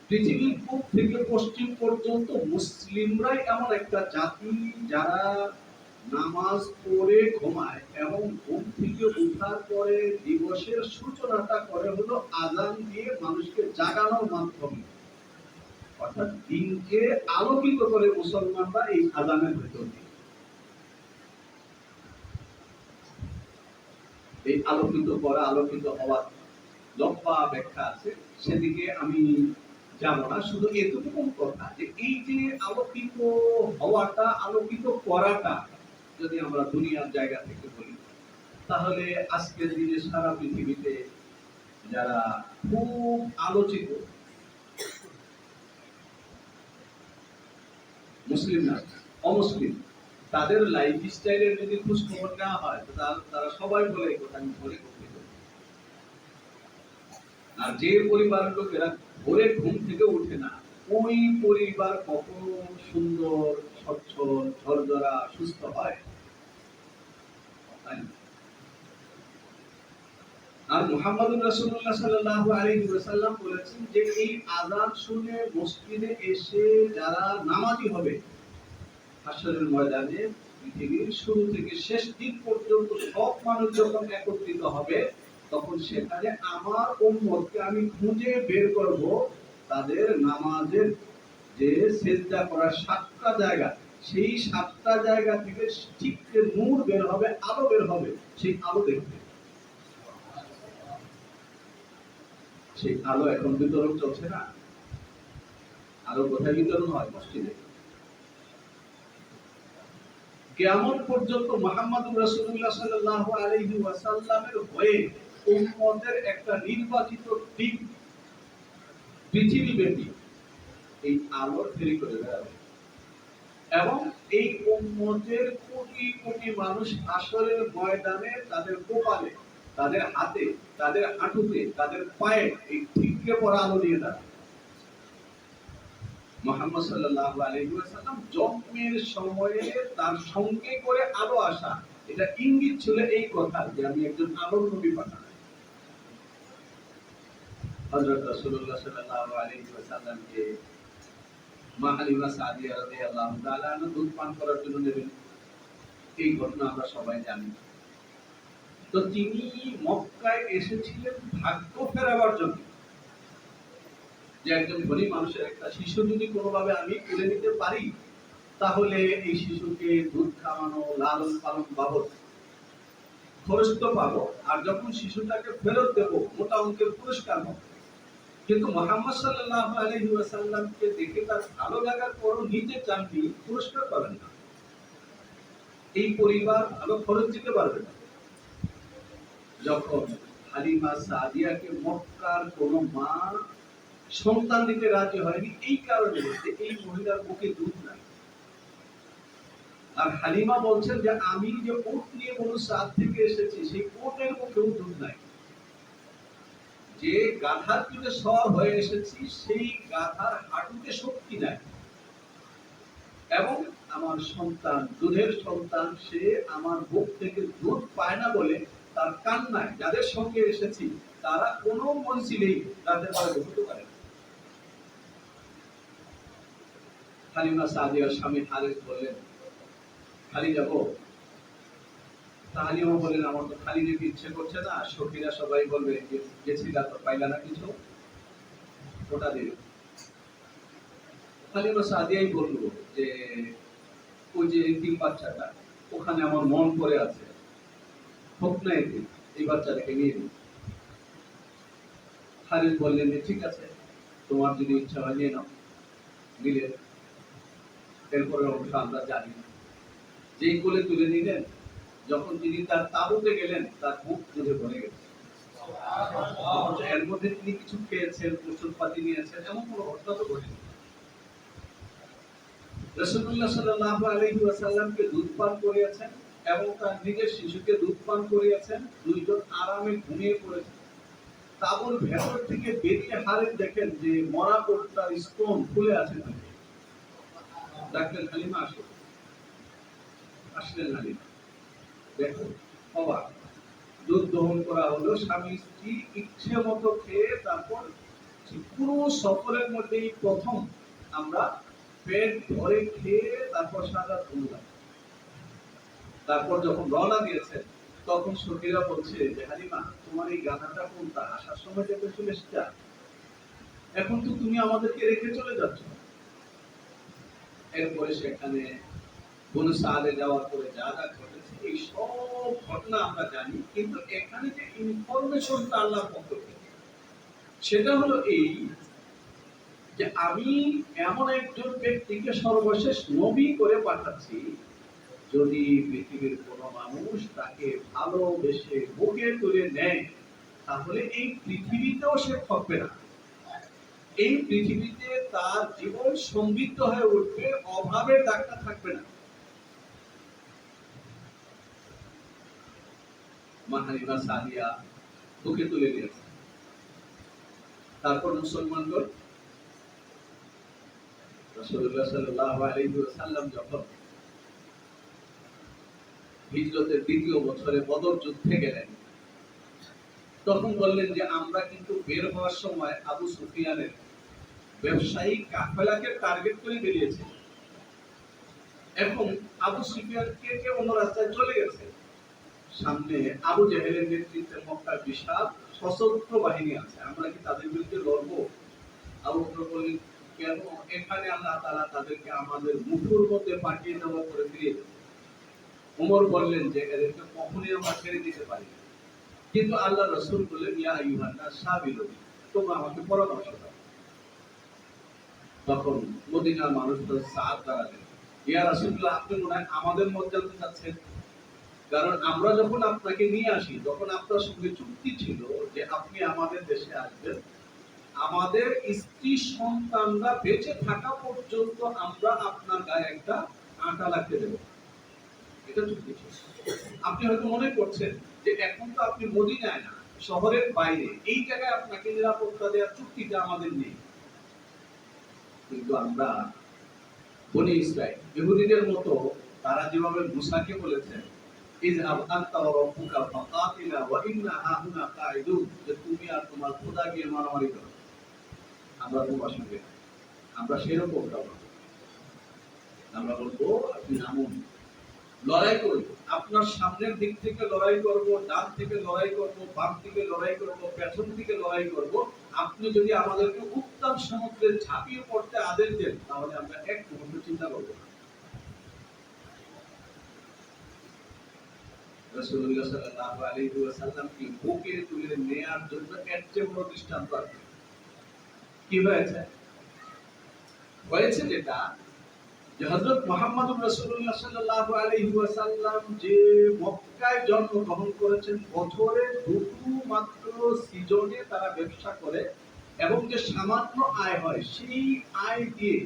পৃথিবীর পূব থেকে পশ্চিম পর্যন্ত মুসলিমরাই এমন একটা জাতি যারা নামাজ পড়ে ঘুমায় এবং ঘুম থেকে ওঠার পরে দিবসের সূচনাটা করে হলো আযান দিয়ে মানুষকে জাগানোর মাধ্যমে, অর্থাৎ দিনকে আলোকিত করে মুসলমানরা এই আযানের ভেতর দিয়ে। এই আলোকিত করা, আলোকিত হওয়ার লম্বা ব্যাখ্যা আছে, সেদিকে আমি যাব না। শুধু এতটুকু কথা যে এই যে আলোকিত হওয়াটা, আলোকিত করাটা যদি আমরা দুনিয়ার জায়গা থেকে বলি, তাহলে আজকের দিনে সারা পৃথিবীতে যারা খুব আলোচিত মুসলিম না অমুসলিম, তাদের লাইফ স্টাইলের যদি খোঁজ খবর নেওয়া হয়, তারা সবাই বলে এই কথা, আমি ভোরে ঘুম থেকে উঠি। আর যে পরিবারের লোকেরা ভোরে ঘুম থেকে উঠে না, ওই পরিবার কখনো সুন্দর, সচ্ছল, ঝরঝরা, সুস্থ হয়? আর মুহাম্মদুর রাসূলুল্লাহ সাল্লাল্লাহু আলাইহি ওয়াসাল্লাম বলেছেন যে এই আযান শুনে মসজিদে এসে যারা নামাজি হবে, হাশরের ময়দানে পৃথিবীর শুরু থেকে শেষ দিন পর্যন্ত সব মানুষ যখন একত্রিত হবে, তখন সেখানে আমার উম্মতকে আমি খুঁজে বের করব। তাদের নামাজের যে সিজদা করার 7টা জায়গা, সেই 7টা জায়গা থেকে ঠিক নূর বের হবে, আলো বের হবে, সেই আলো দেখবে। সেই আলো এখন বিতরণ চলছে না, আরো কোথায় বিতরণ হয় মসজিদে। কিয়ামত পর্যন্ত মুহাম্মদুর রাসূলুল্লাহ সাল্লাল্লাহু আলাইহি ওয়াসাল্লামের হয়ে উম্মতের একটা নির্বাচিত টিম পৃথিবীব্যাপী এই আলো তৈরি করে বেড়াবে এবং এই উম্মতের কোটি কোটি মানুষ হাসরের ময়দানে তাদের কপালে, তাদের হাতে, তাদের হাঁটুতে, তাদের পায়ে এই ঠিকরে পড়া আলো দিয়ে দাঁড়াবে। মুহাম্মদ সাল্লাল্লাহু আলাইহি ওয়াসাল্লাম জন্মের সময়ে তার সঙ্গে করে আলো আসা, এটা ইঙ্গিত ছিল এই কথা যে আমি একজন আলোর নবী পাঠাবো। হযরত রাসূলুল্লাহ সাল্লাল্লাহু আলাইহি ওয়াসাল্লামকে মা হালিমা সাদিয়া রাদিয়াল্লাহু তাআলা দুধ পান করার জন্য নেবেন, এই ঘটনা আমরা সবাই জানি। তো তিনি মক্কায় এসেছিলেন ভাগ্য ফেরাবার জন্য, যে একজন গরিব মানুষের একটা শিশু যদি কোনোভাবে আমি তুলে নিতে পারি তাহলে এই শিশুকে দুধ খাওয়ানো, লালন পালন বাবদ খরচ তো পাবো, আর যখন শিশুটাকে ফেরত দেবো মোটা অঙ্কের পুরস্কার পাবো। কিন্তু মুহাম্মদ সাল্লাল্লাহু আলাইহি ওয়াসাল্লামকে দেখে তার ভালো লাগার পরও নিজে চাননি, পুরস্কার পাবেন না, এই পরিবার ভালো খরচ দিতে পারবে না। যখন হালিমা সাদিয়াকে মক্কার কোনো মা সন্তান দিতে রাজি হয়নি এই কারণে যে এই মহিলার মুখে দুধ নাই। আর হালিমা বলছেন যে আমি যে উট নিয়ে কোনো সাদ থেকে এসেছি সেই উটের মুখেও দুধ নাই, যে গাধার পিঠে সওয়ার হয়ে এসেছি সেই গাধার হাঁটুতে শক্তি নাই, এবং আমার সন্তান দুধের সন্তান সে আমার বুক থেকে দুধ পায় না বলে তার কান্নায় যাদের সঙ্গে এসেছি তারা কোনো মঞ্জিলেই রাতের বেলা ঘুমোতে পারে না। হালিমা সাদিয়ার স্বামী হারিস বললেন খালি যাবো? হালিমা বললেন আমার তো খালি যেতে ইচ্ছে করছে না, সখীরা সবাই বলবে যে গেছিলা তো পাইলা না কিছু, ওটা দিল। হালিমা সাদিয়াই বলল যে ওই যে তিন বাচ্চাটা ওখানে আমার মন পড়ে আছে, হোক না এই বাচ্চাটাকে নিয়ে নিই। হারিস বললেন যে ঠিক আছে, তোমার যদি ইচ্ছা হয় নিয়ে নাও, নিলে। এরপরে অংশ আমরা জানি না, যেই কোলে তুলে নিলেন যখন তিনি তার তাঁবুতে গেলেন তার বুক দুধে ভরে গেছে। এর মধ্যে তিনি কিছু খেয়েছেন, ওষুধ পাতি নিয়েছেন, এমন কোনো ঘটনা তো ঘটেনি। রাসূলুল্লাহ সাল্লাল্লাহু আলাইহি ওয়াসাল্লামকে দুধ পান করিয়েছেন এবং তার নিজের শিশুকে দুধ পান করিয়েছেন, দুইজন আরামে ঘুমিয়ে পড়েছেন। তাঁবুর ভেতর থেকে বেরিয়ে হারেন দেখেন যে মরা কোটটার স্টোন খুলে আছে। ডাক্তার হালিমা আসলেন হালিমা, দেখো অবাক, দুধ দহন করা হলো, স্বামী স্ত্রী ইচ্ছে মতো খেয়ে তারপর পুরো সফরের মধ্যেই প্রথম আমরা পেট ভরে খেয়ে তারপর সাদা ধুলাম। তারপর যখন রওনা দিয়েছেন তখন সখীরা বলছে যে হালিমা তোমার এই গাধাটা কোনটা, আসার সময় দেখে চলে এসেছে, এখন তো তুমি আমাদেরকে রেখে চলে যাচ্ছ। এরপরে সেখানে বনু সাদে যাওয়ার পরে যা যা ঘটেছে এই সব ঘটনা আমরা জানি, কিন্তু এখানে যে ইনফরমেশনটা আল্লাহর পক্ষ থেকে সেটা হলো এই যে আমি এমন একজন ব্যক্তিকে সর্বশেষ নবী করে পাঠাচ্ছি, যদি পৃথিবীর কোনো মানুষ তাকে ভালোবেসে বুকে তুলে নেয় তাহলে এই পৃথিবীতেও সে থাকবে না, এই পৃথিবীতে তার জীবন সমৃদ্ধ হয়ে উঠবে, অভাবের দাগটা থাকবে না। মা হালিমা সাদিয়া বুকে তুলে নিয়েছে। তারপর মুসলমানগণ রাসূলুল্লাহ সাল্লাল্লাহু আলাইহি ওয়াসাল্লাম যখন হিজরতের দ্বিতীয় বছরে বদর যুদ্ধে গেলেন তখন বললেন যে আমরা কিন্তু বের হওয়ার সময় আবু সুফিয়ানের ব্যবসায়িক কাফেলাকে টার্গেট করে বেরিয়েছে। এখন আবু সুফিয়ান কে অন্য রাস্তায় চলে গেছে, সামনে আবু জেহেলের নেতৃত্বে মক্কার বিশাল সশস্ত্র বাহিনী আছে, আমরা কি তাদের বিরুদ্ধে লড়বো? আবু বকর বললেন কেন, এখানে আল্লাহ তাআলা তাদেরকে আমাদের মুঠোর মধ্যে পাঠিয়ে দেওয়ার পরে ফিরিয়ে দেবে। ওমর বললেন যে এদেরকে কখনোই আমরা ছেড়ে দিতে পারি না, কিন্তু আল্লাহ রাসূল বললেন ইয়া আইয়ুহান নাস সাবিরু, তোমরা আমাকে পরামর্শ দাও। তখন মদিনার মানুষদের সাদ দাঁড়ালেন, ইয়া রাসূলুল্লাহ, আপনি মনে হয় আমাদের মধ্যে যাচ্ছেন, কারণ আমরা যখন আপনাকে নিয়ে আসি তখন আপনার সঙ্গে চুক্তি ছিল যে আপনি আমাদের দেশে আসবেন, আমাদের স্ত্রী সন্তানরা বেঁচে থাকা পর্যন্ত আমরা আপনার গায়ে একটা কাঁটা লাগতে দেব, এটা চুক্তি ছিল। আপনি হয়তো মনে করছেন যে এখন তো আপনি মদিনায় না, শহরের বাইরে, এই জায়গায় আপনাকে নিরাপত্তা দেওয়ার চুক্তিটা আমাদের নেই। কিন্তু আমরা বনি ইসরাইল ইহুদিদের মতো তারা যেভাবে মুসাকে বলেছেন ইযহাব আনতা ওয়া রাব্বুকা ফাকাতিলা ওয়া ইন্না হাহুনা কাঈদুন, যে তুমি আর তোমার খোদা গিয়ে মারামারি করো, আমরা তোমার সঙ্গে নাই। আমরা সেরকম কাজ, আমরা বলবো আপনি নামুন, লড়াই করব, আপনার সামনের দিক থেকে লড়াই করব, ডান থেকে লড়াই করব, বাম থেকে লড়াই করব, পেছন থেকে লড়াই করব। আপনি যদি আমাদেরকে উত্তাপ সমুদ্রে ঝাঁপিয়ে পড়তে আদেশ দেন তাহলে আমরা এক মুহূর্ত চিন্তা করব না। রাসূলুল্লাহ সাল্লাল্লাহু আলাইহি ওয়াসাল্লাম কি বুকে তুলে নেয়ার জন্য এর চেয়ে বড় দৃষ্টান্ত আছে? কি হয়েছে? হয়েছে যেটা যে হযরত মুহাম্মদুর রাসূলুল্লাহ সাল্লাল্লাহু আলাইহি ওয়াসাল্লাম যে মক্কায় জন্মগ্রহণ করেছেন, বছরে দুটো মাত্র সিজনে তারা ব্যবসা করে এবং যে সামান্য আয় হয় সেই আয় দিয়ে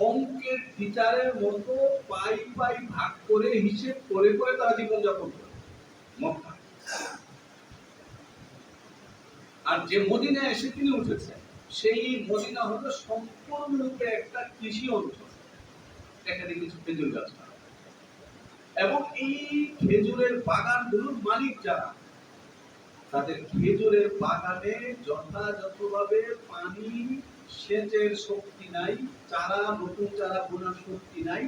অঙ্কের টিচারের মতো পাই পাই ভাগ করে হিসেব করে করে তারা জীবনযাপন করে মক্কা। আর যে মদিনায় এসে তিনি উঠেছেন সেই মদিনা হলো সম্পূর্ণরূপে একটা কৃষি অঞ্চল, এখানে কিছু খেজুর গাছ হয় এবং এই খেজুরের বাগানগুলোর মালিক যারা, তাদের খেজুরের বাগানে যথাযথভাবে পানি সেচের শক্তি নাই, চারা নতুন চারা বোনার শক্তি নাই।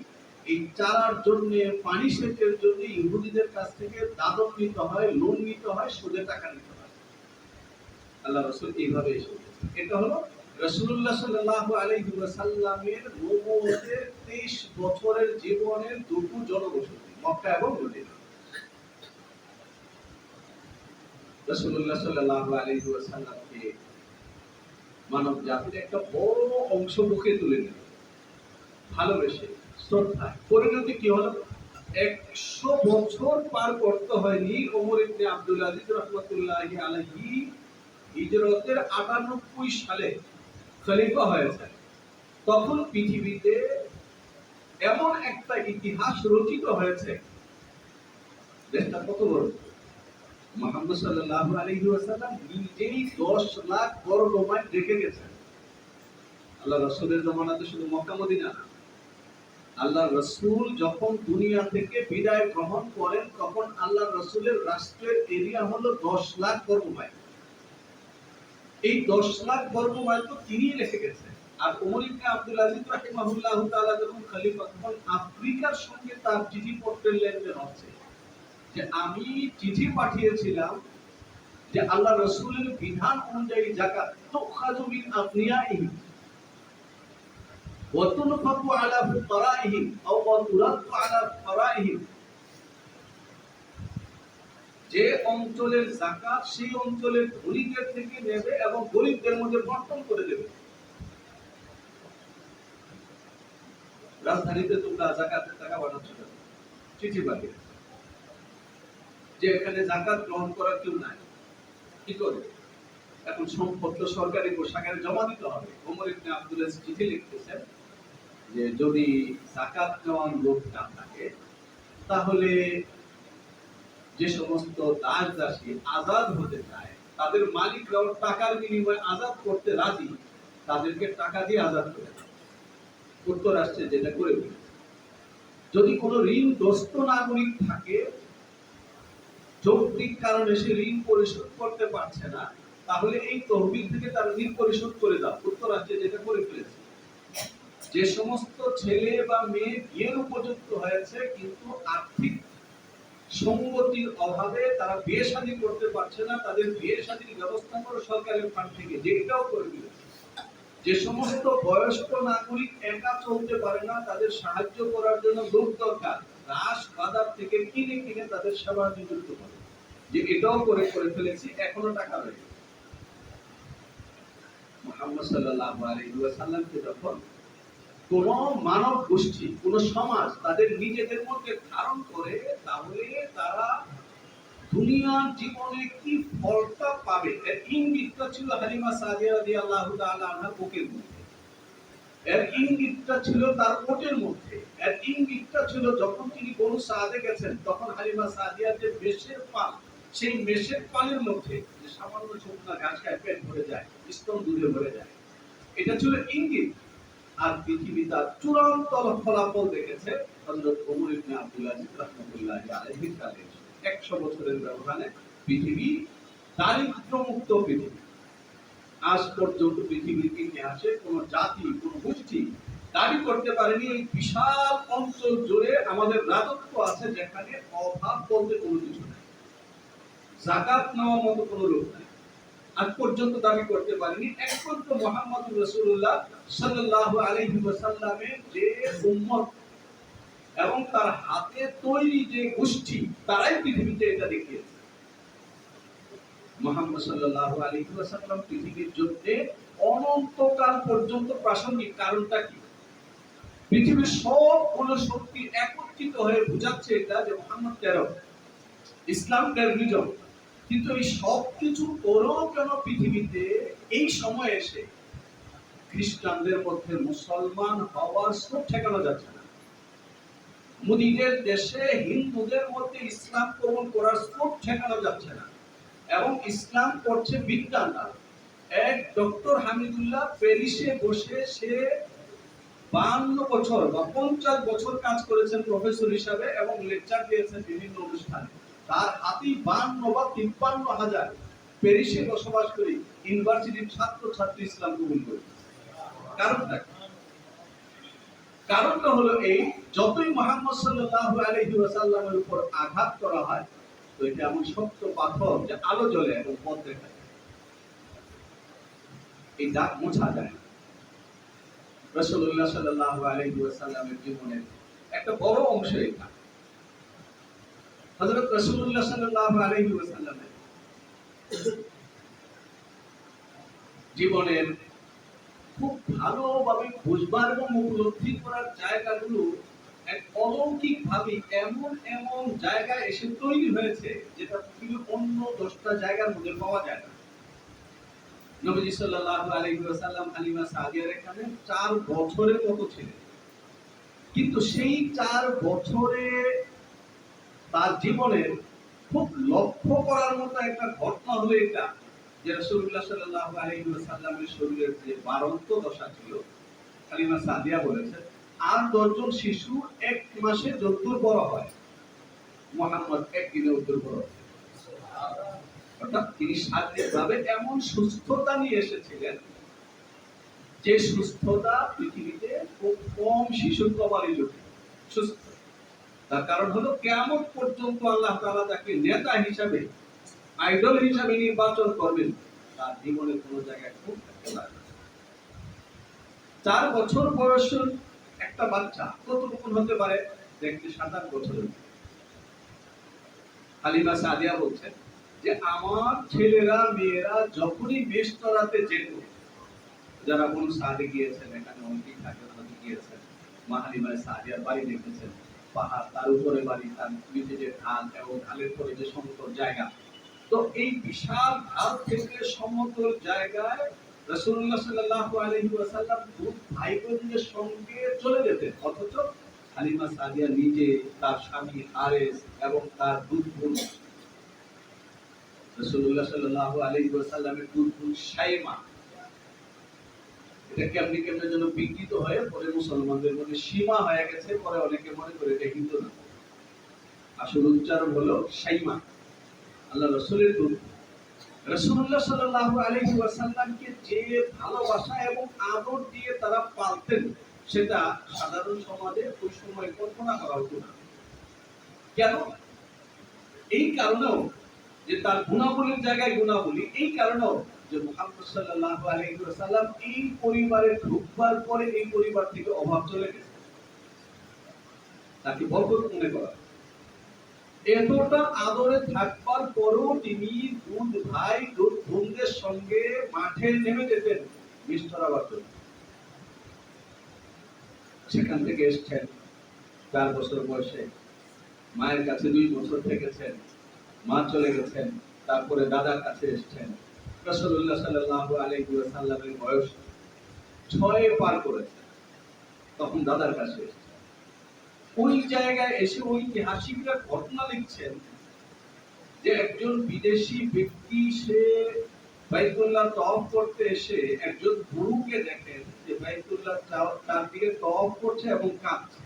এই চারার জন্য, পানি সেচের জন্য ইহুদিদের কাছ থেকে দাদন নিতে হয়, লোন নিতে হয়, সুদে টাকা নিতে হয়। আল্লাহ রাসূল এইভাবে এসেছেন। এটা হলো রাসূলুল্লাহ সাল্লাল্লাহু আলাইহি ওয়াসাল্লামের নবুয়তের 23 বছরের জীবনের দুটো জনবসতি মক্কা এবং মদিনা। রাসূলুল্লাহ সাল্লাল্লাহু আলাইহি ওয়াসাল্লামকে মানব জাতির একটা বড় অংশ মুখে তুলে নিল ভালোবেসে, শ্রদ্ধায়। পরিণতি কি হলো? 100 বছর পার করতে হয়নি ওমর ইবনে আব্দুল আজিজ রাহমাতুল্লাহি আলাইহি হিজরতের 98 সালে খলিফা হয়েছে। তখন পৃথিবীতে এমন একটা ইতিহাস রচিত হয়েছে, দেশটা কত বড়! মুহাম্মদ সাল্লাল্লাহু আলাইহি ওয়াসাল্লাম নিজেই 10 লাখ বর্গ মাইল রেখে গেছেন। আল্লাহ রাসূলের জামানাতে শুধু মক্কা মদিনা না, আল্লাহ রাসূল যখন দুনিয়া থেকে বিদায় গ্রহণ করেন তখন আল্লাহ রাসূলের রাষ্ট্রের এরিয়া হলো 10 লাখ বর্গ মাইল। এই 10 লাখ বর্গ মাইল তো তিনি রেখে গেছেন। আর ওমর ইবনে আব্দুল আজিজ রাহিমাহুল্লাহু তাআলা যখন খলিফা, তখন আফ্রিকার সঙ্গে তার চিঠিপত্রের লেনদেন হচ্ছে যে আমি চিঠি পাঠিয়েছিলাম যে আল্লাহ রাসূলের বিধান অনুযায়ী যাকাত তুখাযু মিন আফনিয়াইহিম ওয়া তুনফাকু আলা ফুকারাইহিম আও ওয়া তুরাদ্দু আলা ফুকারাইহিম, যে অঞ্চলের যাকাত সেই অঞ্চলের ধনীদের থেকে নেবে এবং গরিবদের মধ্যে বন্টন করে দেবে। রাজধানীতে তোমরা যাকাতের টাকা পাঠাচ্ছ কেন? চিঠি পাঠিয়ে যে এখানে যাকাত গ্রহণ করার কেউ নাই, কি করে? এখন সম্পদ তো সরকারি কোষাগারে জমা দিতে হবে। ওমর ইবনে আব্দুল আজিজ চিঠি লিখতেছেন যে যদি যাকাত নেওয়ার লোক না থাকে তাহলে যে সমস্ত দাস দাসী আজাদ হতে চায় তাদের মালিকরাও টাকার বিনিময়ে আজাদ করতে রাজি, তাদেরকে টাকা দিয়ে আজাদ করে দেয়। উত্তর আসছে যেটা করে দিল। যদি কোনো ঋণগ্রস্ত নাগরিক থাকে, যৌক্তিক কারণে সে ঋণ পরিশোধ করতে পারছে না, তাহলে এই তহবিল থেকে তার ঋণ পরিশোধ করে দাও। উত্তর আসছে যেটা করে ফেলেছে। যে সমস্ত ছেলে বা মেয়ে বিয়ের উপযুক্ত হয়েছে কিন্তু আর্থিক সঙ্গতির অভাবে তারা বিয়ে শাদী করতে পারছে না, তাদের বিয়ে শাদীর ব্যবস্থা করো সরকারের ফান্ড থেকে, যেটাও করে দিয়েছে। যে সমস্ত বয়স্ক নাগরিক একা চলতে পারে না, তাদের সাহায্য করার জন্য লোক দরকার, রাস বাজার থেকে কিনে কিনে তাদের সেবা নিযুক্ত করে, যে এটাও করে ফেলেছি, এখনো টাকা রয়েছে। মুহাম্মদ সাল্লাল্লাহু আলাইহি ওয়াসাল্লামকে যখন কোন মানব গোষ্ঠী, কোন সমাজ তাদের নিজেদের মধ্যে ধারণ করে, তাহলে তারা দুনিয়ার জীবনে কি ফলটা পাবে, এর ইঙ্গিতটা ছিল হালিমা সাদিয়া রাদিয়াল্লাহু তাআলা আনহার বুকের মধ্যে, এর ইঙ্গিতটা ছিল তার ওটের মধ্যে, এর ইঙ্গিতটা ছিল যখন তিনি বনু সাদে গেছেন, তখন হালিমা সাদিয়ার যে মেষের পাল, সেই মেষের পালের মধ্যে যে সামান্য শুকনা ঘাস খায় পেট ভরে যায়, স্তন দুধে ভরে যায়, এটা ছিল ইঙ্গিত। আর পৃথিবী তার চূড়ান্ত ফলাফল দেখেছে হযরত ওমর ইবনে আব্দুল আজিজ রাহমাতুল্লাহি আলাইহির কালে। 100 বছরের ব্যবধানে পৃথিবী দারিদ্র্যমুক্ত পৃথিবী। আজ পর্যন্ত পৃথিবীর ইতিহাসে কোন জাতি, কোন গোষ্ঠী দাবি করতে পারেনি এই বিশাল অঞ্চল জুড়ে আমাদের রাজত্ব আছে, যেখানে অভাব বলতে কোনো কিছু নাই, যাকাত নেওয়ার মতো কোনো লোক নাই। আজ পর্যন্ত দাবি করতে পারেনি। একমাত্র মুহাম্মদুর রাসূলুল্লাহ সাল্লাল্লাহু আলাইহি ওয়াসাল্লামের যে উম্মত এবং তার হাতে তৈরি যে গোষ্ঠী, তারাই পৃথিবীতে এটা দেখিয়েছে। মুহাম্মদ সাল্লাল্লাহু আলাইহি ওয়াসাল্লাম পৃথিবীর জন্য অনন্তকাল পর্যন্ত প্রাসঙ্গিক। কারণটা কি? পৃথিবীর সবগুলো শক্তি একত্রিত হয়ে বোঝাচ্ছে এটা যে মুহাম্মদ তেরো, ইসলাম টেররিজম। কিন্তু এই সব কিছু পরেও কেন পৃথিবীতে এই সময় এসে খ্রিস্টানদের মধ্যে মুসলমান হওয়ার স্কোপ ঠেকানো যাচ্ছে না? মুদিদের দেশে হিন্দুদের মধ্যে ইসলাম কবুল করার স্কোপ ঠেকানো যাচ্ছে না। এবং ইসলাম করছে বিজ্ঞানরা। এক ডক্টর হামিদুল্লাহ প্যারিসে বসে সে 52 বছর বা 50 বছর কাজ করেছেন প্রফেসর হিসাবে এবং লেকচার দিয়েছেন বিভিন্ন অনুষ্ঠানে। তার হাতেই 52 বা 53 হাজার প্যারিসে বসবাস করি ইউনিভার্সিটির ছাত্র ছাত্রী ইসলাম কবুল করে। কারণটা হলো এই, যতই মুহাম্মদ সাল্লাল্লাহু আলাইহি ওয়াসাল্লামের উপর আঘাত করা হয়, তো এটা এমন শক্ত পাথর যে আলো জ্বলে এবং পথ দেখায়, এই দাগ মোছা যায়। রাসূলুল্লাহ সাল্লাল্লাহু আলাইহি ওয়াসাল্লামের জীবনের একটা বড় অংশ এটা। হযরত রাসূলুল্লাহ সাল্লাল্লাহু আলাইহি ওয়াসাল্লামের জীবনের খুব ভালোভাবে বুঝবার এবং উপলব্ধি করার জায়গাগুলো এক অলৌকিক ভাবে এমন এমন জায়গায় এসে তৈরি হয়েছে, যেটা পৃথিবীর অন্য 10টা জায়গার মধ্যে পাওয়া যায় না। নবীজি সাল্লাল্লাহু আলাইহি ওয়াসাল্লাম হালিমা সাদিয়ার এখানে 4 বছরের মতো ছিলেন, কিন্তু সেই 4 বছরে তার জীবনের খুব লক্ষ্য করার মতো একটা ঘটনা হলো এটা, যে রাসূলুল্লাহ সাল্লাল্লাহু আলাইহি ওয়াসাল্লামের শরীরের যে বাড়ন্ত দশা ছিল, হালিমা সাদিয়া বলেছেন, আর 10 জন শিশু 1 মাসে যতদূর বড় হয়, মুহাম্মদ 1 দিনে উত্তর বড়। অর্থাৎ তিনি শারীরিকভাবে এমন সুস্থতা নিয়ে এসেছিলেন যে সুস্থতা পৃথিবীতে খুব কম শিশুর কপালে জোটে। সুস্থ, তার কারণ হলো কিয়ামত পর্যন্ত আল্লাহ তাআলা তাকে নেতা হিসাবে, আইডল হিসাবে নির্বাচন করবেন, তার জীবনের কোনো জায়গায় খুব থাকতে পারে না। 4 বছর বয়সের একটা বাচ্চা কতটুকু হতে পারে? দেখতে 7-8 বছরের। হালিমা সাদিয়া বলছেন যে আমার ছেলেরা মেয়েরা যখনই মেষ চড়াতে যেত, যারা কোন সাদে গিয়েছেন, এখানে অনেকেই থাকে, হয়তো গিয়েছেন, মা হালিমা সাদিয়ার বাড়ি দেখেছেন, পাহাড়, তার উপরে বাড়ি, তার নিচে যে ঢাল এবং ঢালের পরে যে সমতল জায়গা। তো এই বিশাল ঢাল থেকে সমতল জায়গায় রাসূলুল্লাহ সাল্লাল্লাহু আলাইহি ওয়াসাল্লাম দুই ভাই বোনদের সঙ্গে চলে যেতেন, অথচ হালিমা সাদিয়া নিজে, তার স্বামী হারেস এবং তার দুই বোন, রাসূলুল্লাহ সাল্লাল্লাহু আলাইহি ওয়াসাল্লামের দুই বোন শাইমা, এটা কেমনে কেমনে যেন বিকৃত হয়ে পরে মুসলমানদের মধ্যে সীমা হয়ে গেছে। পরে অনেকে মনে করে এটা হিন্দু না, আসল উচ্চারণ হলো শাইমা, আল্লাহ রাসূলের দুধ। রাসূলুল্লাহ সাল্লাল্লাহু আলাইহি ওয়াসাল্লামকে যে ভালোবাসা এবং আদর দিয়ে তারা পালতেন, সেটা সাধারণ সমাজে ওই সময় কল্পনা করা হতো না। কেন? এই কারণেও যে তার গুণাবলীর জায়গায় গুণাবলী, এই কারণেও যে মুহাম্মদ সাল্লাল্লাহু আলাইহি ওয়াসাল্লাম এই পরিবারে ঢুকবার পরে এই পরিবার থেকে অভাব চলে গেছে, তাকে বরকত মনে করা। এতটা আদরে থাকবার পরেও তিনি দুই ভাই দুই বোনদের সঙ্গে মাঠে নেমে যেতেন বিষ ধরাবার জন্য। সেখান থেকে এসছেন 4 বছর বয়সে, মায়ের কাছে 2 বছর থেকেছেন, মা চলে গেছেন, তারপরে দাদার কাছে এসছেন। রাসূলুল্লাহ সাল্লাল্লাহু আলাইহি ওয়াসাল্লামের বয়স 6 পার করেছে, তখন দাদার কাছে এসছেন। ওই জায়গায় এসে ঐতিহাসিকরা ঘটনা লিখছেন যে একজন বিদেশি ব্যক্তি সে বাইতুল্লাহ তওয়াফ করতে এসে একজন গুরুকে দেখেন যে বাইতুল্লাহ তার দিকে তওয়াফ করছে এবং কাঁদছে।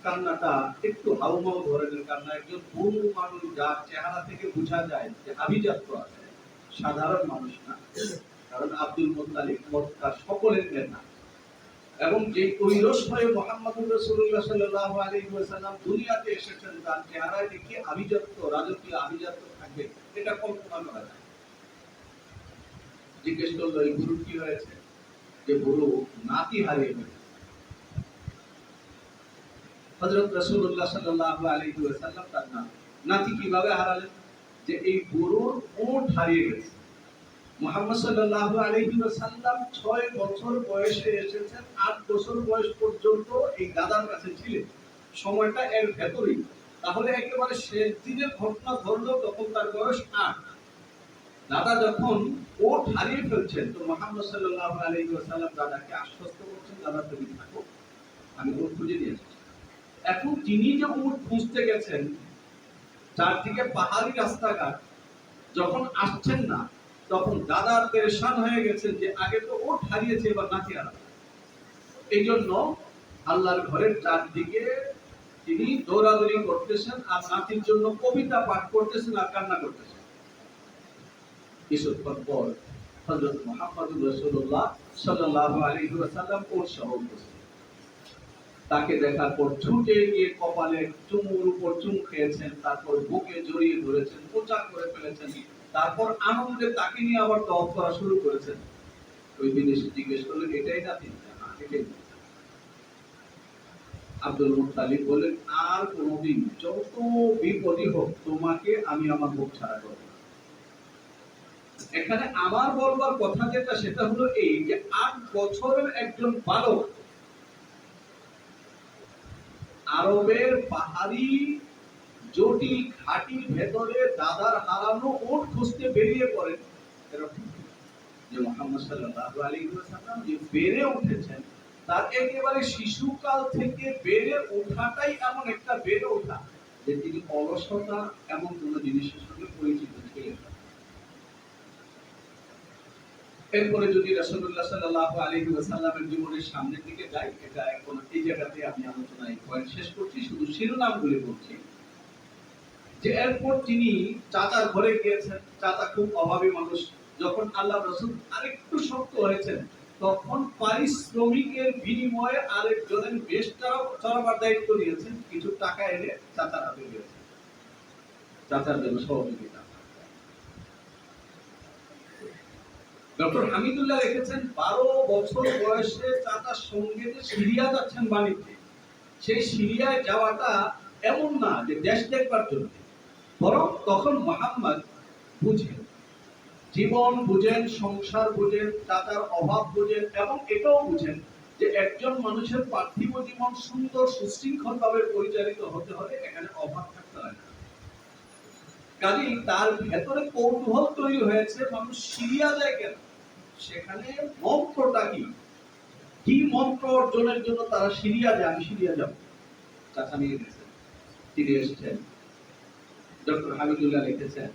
কান্নাটা একটু হাউমাউ ধরনের কান্না, একজন গুরু মানুষ যার চেহারা থেকে বোঝা যায় যে আভিজাত্য আছে, সাধারণ মানুষ না। কারণ আব্দুল মুত্তালিব মক্কার সকলের নেতা, এবং যে কৈরস হয়ে মুহাম্মদুর রাসূলুল্লাহ সাল্লাল্লাহু আলাইহি ওয়াসাল্লাম দুনিয়াতে এসেছেন, তার চেহারায় দেখে আভিজাত্য, রাজকীয় আভিজাত্য থাকবে, এটা কল্পনা করা যায়। জিজ্ঞেস করলো এই গুরু কি হয়েছে, যে গুরু নাতি হারিয়ে ফেলেছে। হযরত রাসূলুল্লাহ সাল্লাল্লাহু আলাইহি ওয়াসাল্লাম তার নাতি কিভাবে হারালেন, যে এই গুরুর ওট হারিয়ে গেছে। মুহাম্মদ সাল্লাল্লাহু আলাইহি ওয়াসাল্লাম 6 বছর বয়সে এসেছেন, 8 বছর বয়স পর্যন্ত এই দাদার কাছে ছিলেন, সময়টা এর ভেতরেই। তাহলে একেবারে শেষ দিনের ঘটনা ধরলো, তখন তার বয়স 8। দাদা যখন ওট হারিয়ে ফেলছেন, তো মুহাম্মদ সাল্লাল্লাহু আলাইহি ওয়াসাল্লাম দাদাকে আশ্বস্ত করছেন, দাদা তুমি থাকো, আমি ওট খুঁজে নিয়ে আসছি। এখন তিনি যে ওট খুঁজতে গেছেন, চারদিকে পাহাড়ি রাস্তাঘাট, যখন আসছেন না, তখন দাদা পেরেশান হয়ে গেছেন যে আগে তো ওট হারিয়েছে, এবার নাতি হারাবে। এই জন্য আল্লাহর ঘরের চারদিকে তিনি দৌড়াদৌড়ি করতেছেন, আর নাতির জন্য কবিতা পাঠ করতেছেন আর কান্না করতেছেন। কিছুক্ষণ পর হযরত মুহাম্মদুর রাসূলুল্লাহ সাল্লাল্লাহু আলাইহি ওয়াসাল্লাম ওর সহ উপস্থিত। তাকে দেখার পর ছুটে গিয়ে কপালে চুমুর উপর চুম খেয়েছেন, তারপর বুকে জড়িয়ে ধরেছেন, পোঁচা করে ফেলেছেন, তারপর আনন্দে তাকে নিয়ে আবার তওয়াফ করা শুরু করেছেন। ওই বিদেশি জিজ্ঞেস করলেন এটাই নাতি? হ্যাঁ, এটাই। আব্দুল মুত্তালিব বললেন আর কোনোদিন যত বিপদই হোক তোমাকে আমি আমার বুক ছাড়া করব না। এখানে আমার বলবার কথা যেটা, সেটা হলো এই যে 8 বছরের একজন বালক আরবের পাহাড়ি জটি ঘাটির ভেতরে দাদার হারানো ওট খুঁজতে বেরিয়ে পড়েন। এরকম যে মুহাম্মদ সাল্লাল্লাহু আলাইহি ওয়াসাল্লাম যে বেড়ে উঠেছেন, তার একেবারে শিশুকাল থেকে বেড়ে ওঠাটাই এমন একটা বেড়ে ওঠা যে তিনি অলসতা এমন কোন জিনিসের সঙ্গে পরিচিত ছিলেন না। এরপরে যদি রাসূলুল্লাহ সাল্লাল্লাহু আলাইহি ওয়াসাল্লামের জীবনের সামনের দিকে যাই, এটা এখন এই জায়গাতে আমি আলোচনায় পয়েন্ট শেষ করছি, শুধু শিরোনামগুলি বলছি। যে এরপর তিনি চাচার ঘরে গিয়েছেন, চাচা খুব অভাবী মানুষ। যখন আল্লাহ রাসূল আরেকটু শক্ত হয়েছেন, তখন পারিশ্রমিকের বিনিময়ে আরেকজনের বেশ চড়াবার দায়িত্ব নিয়েছেন, কিছু টাকা এনে চাচার হাতে দিয়েছেন, চাচার জন্য সহযোগিতা। ডক্টর হামিদুল্লাহ লিখেছেন 12 বছর বয়সে চাচার সঙ্গে যে সিরিয়া যাচ্ছেন বাণিজ্যে, সেই সিরিয়ায় যাওয়াটা এমন না যে দেশ দেখবার জন্য, বরং তখন মুহাম্মদ বুঝেন, জীবন বুঝেন, সংসার বুঝেন, চাচার অভাব বুঝেন, এবং এটাও বুঝেন যে একজন মানুষের পার্থিব জীবন সুন্দর সুশৃঙ্খল ভাবে পরিচালিত হতে হলে এখানে অভাব থাকতে হয় না। কাজেই তার ভেতরে কৌতূহল তৈরি হয়েছে, মানুষ সিরিয়া যায় কেন, সেখানে মন্ত্রটা কি, কি মন্ত্র অর্জনের জন্য তারা সিরিয়া যায়, আমি সিরিয়া যাব। চাচা নিয়ে গেছেন, তিনি এসেছেন। ডক্টর হামিদুল্লাহ লিখেছেন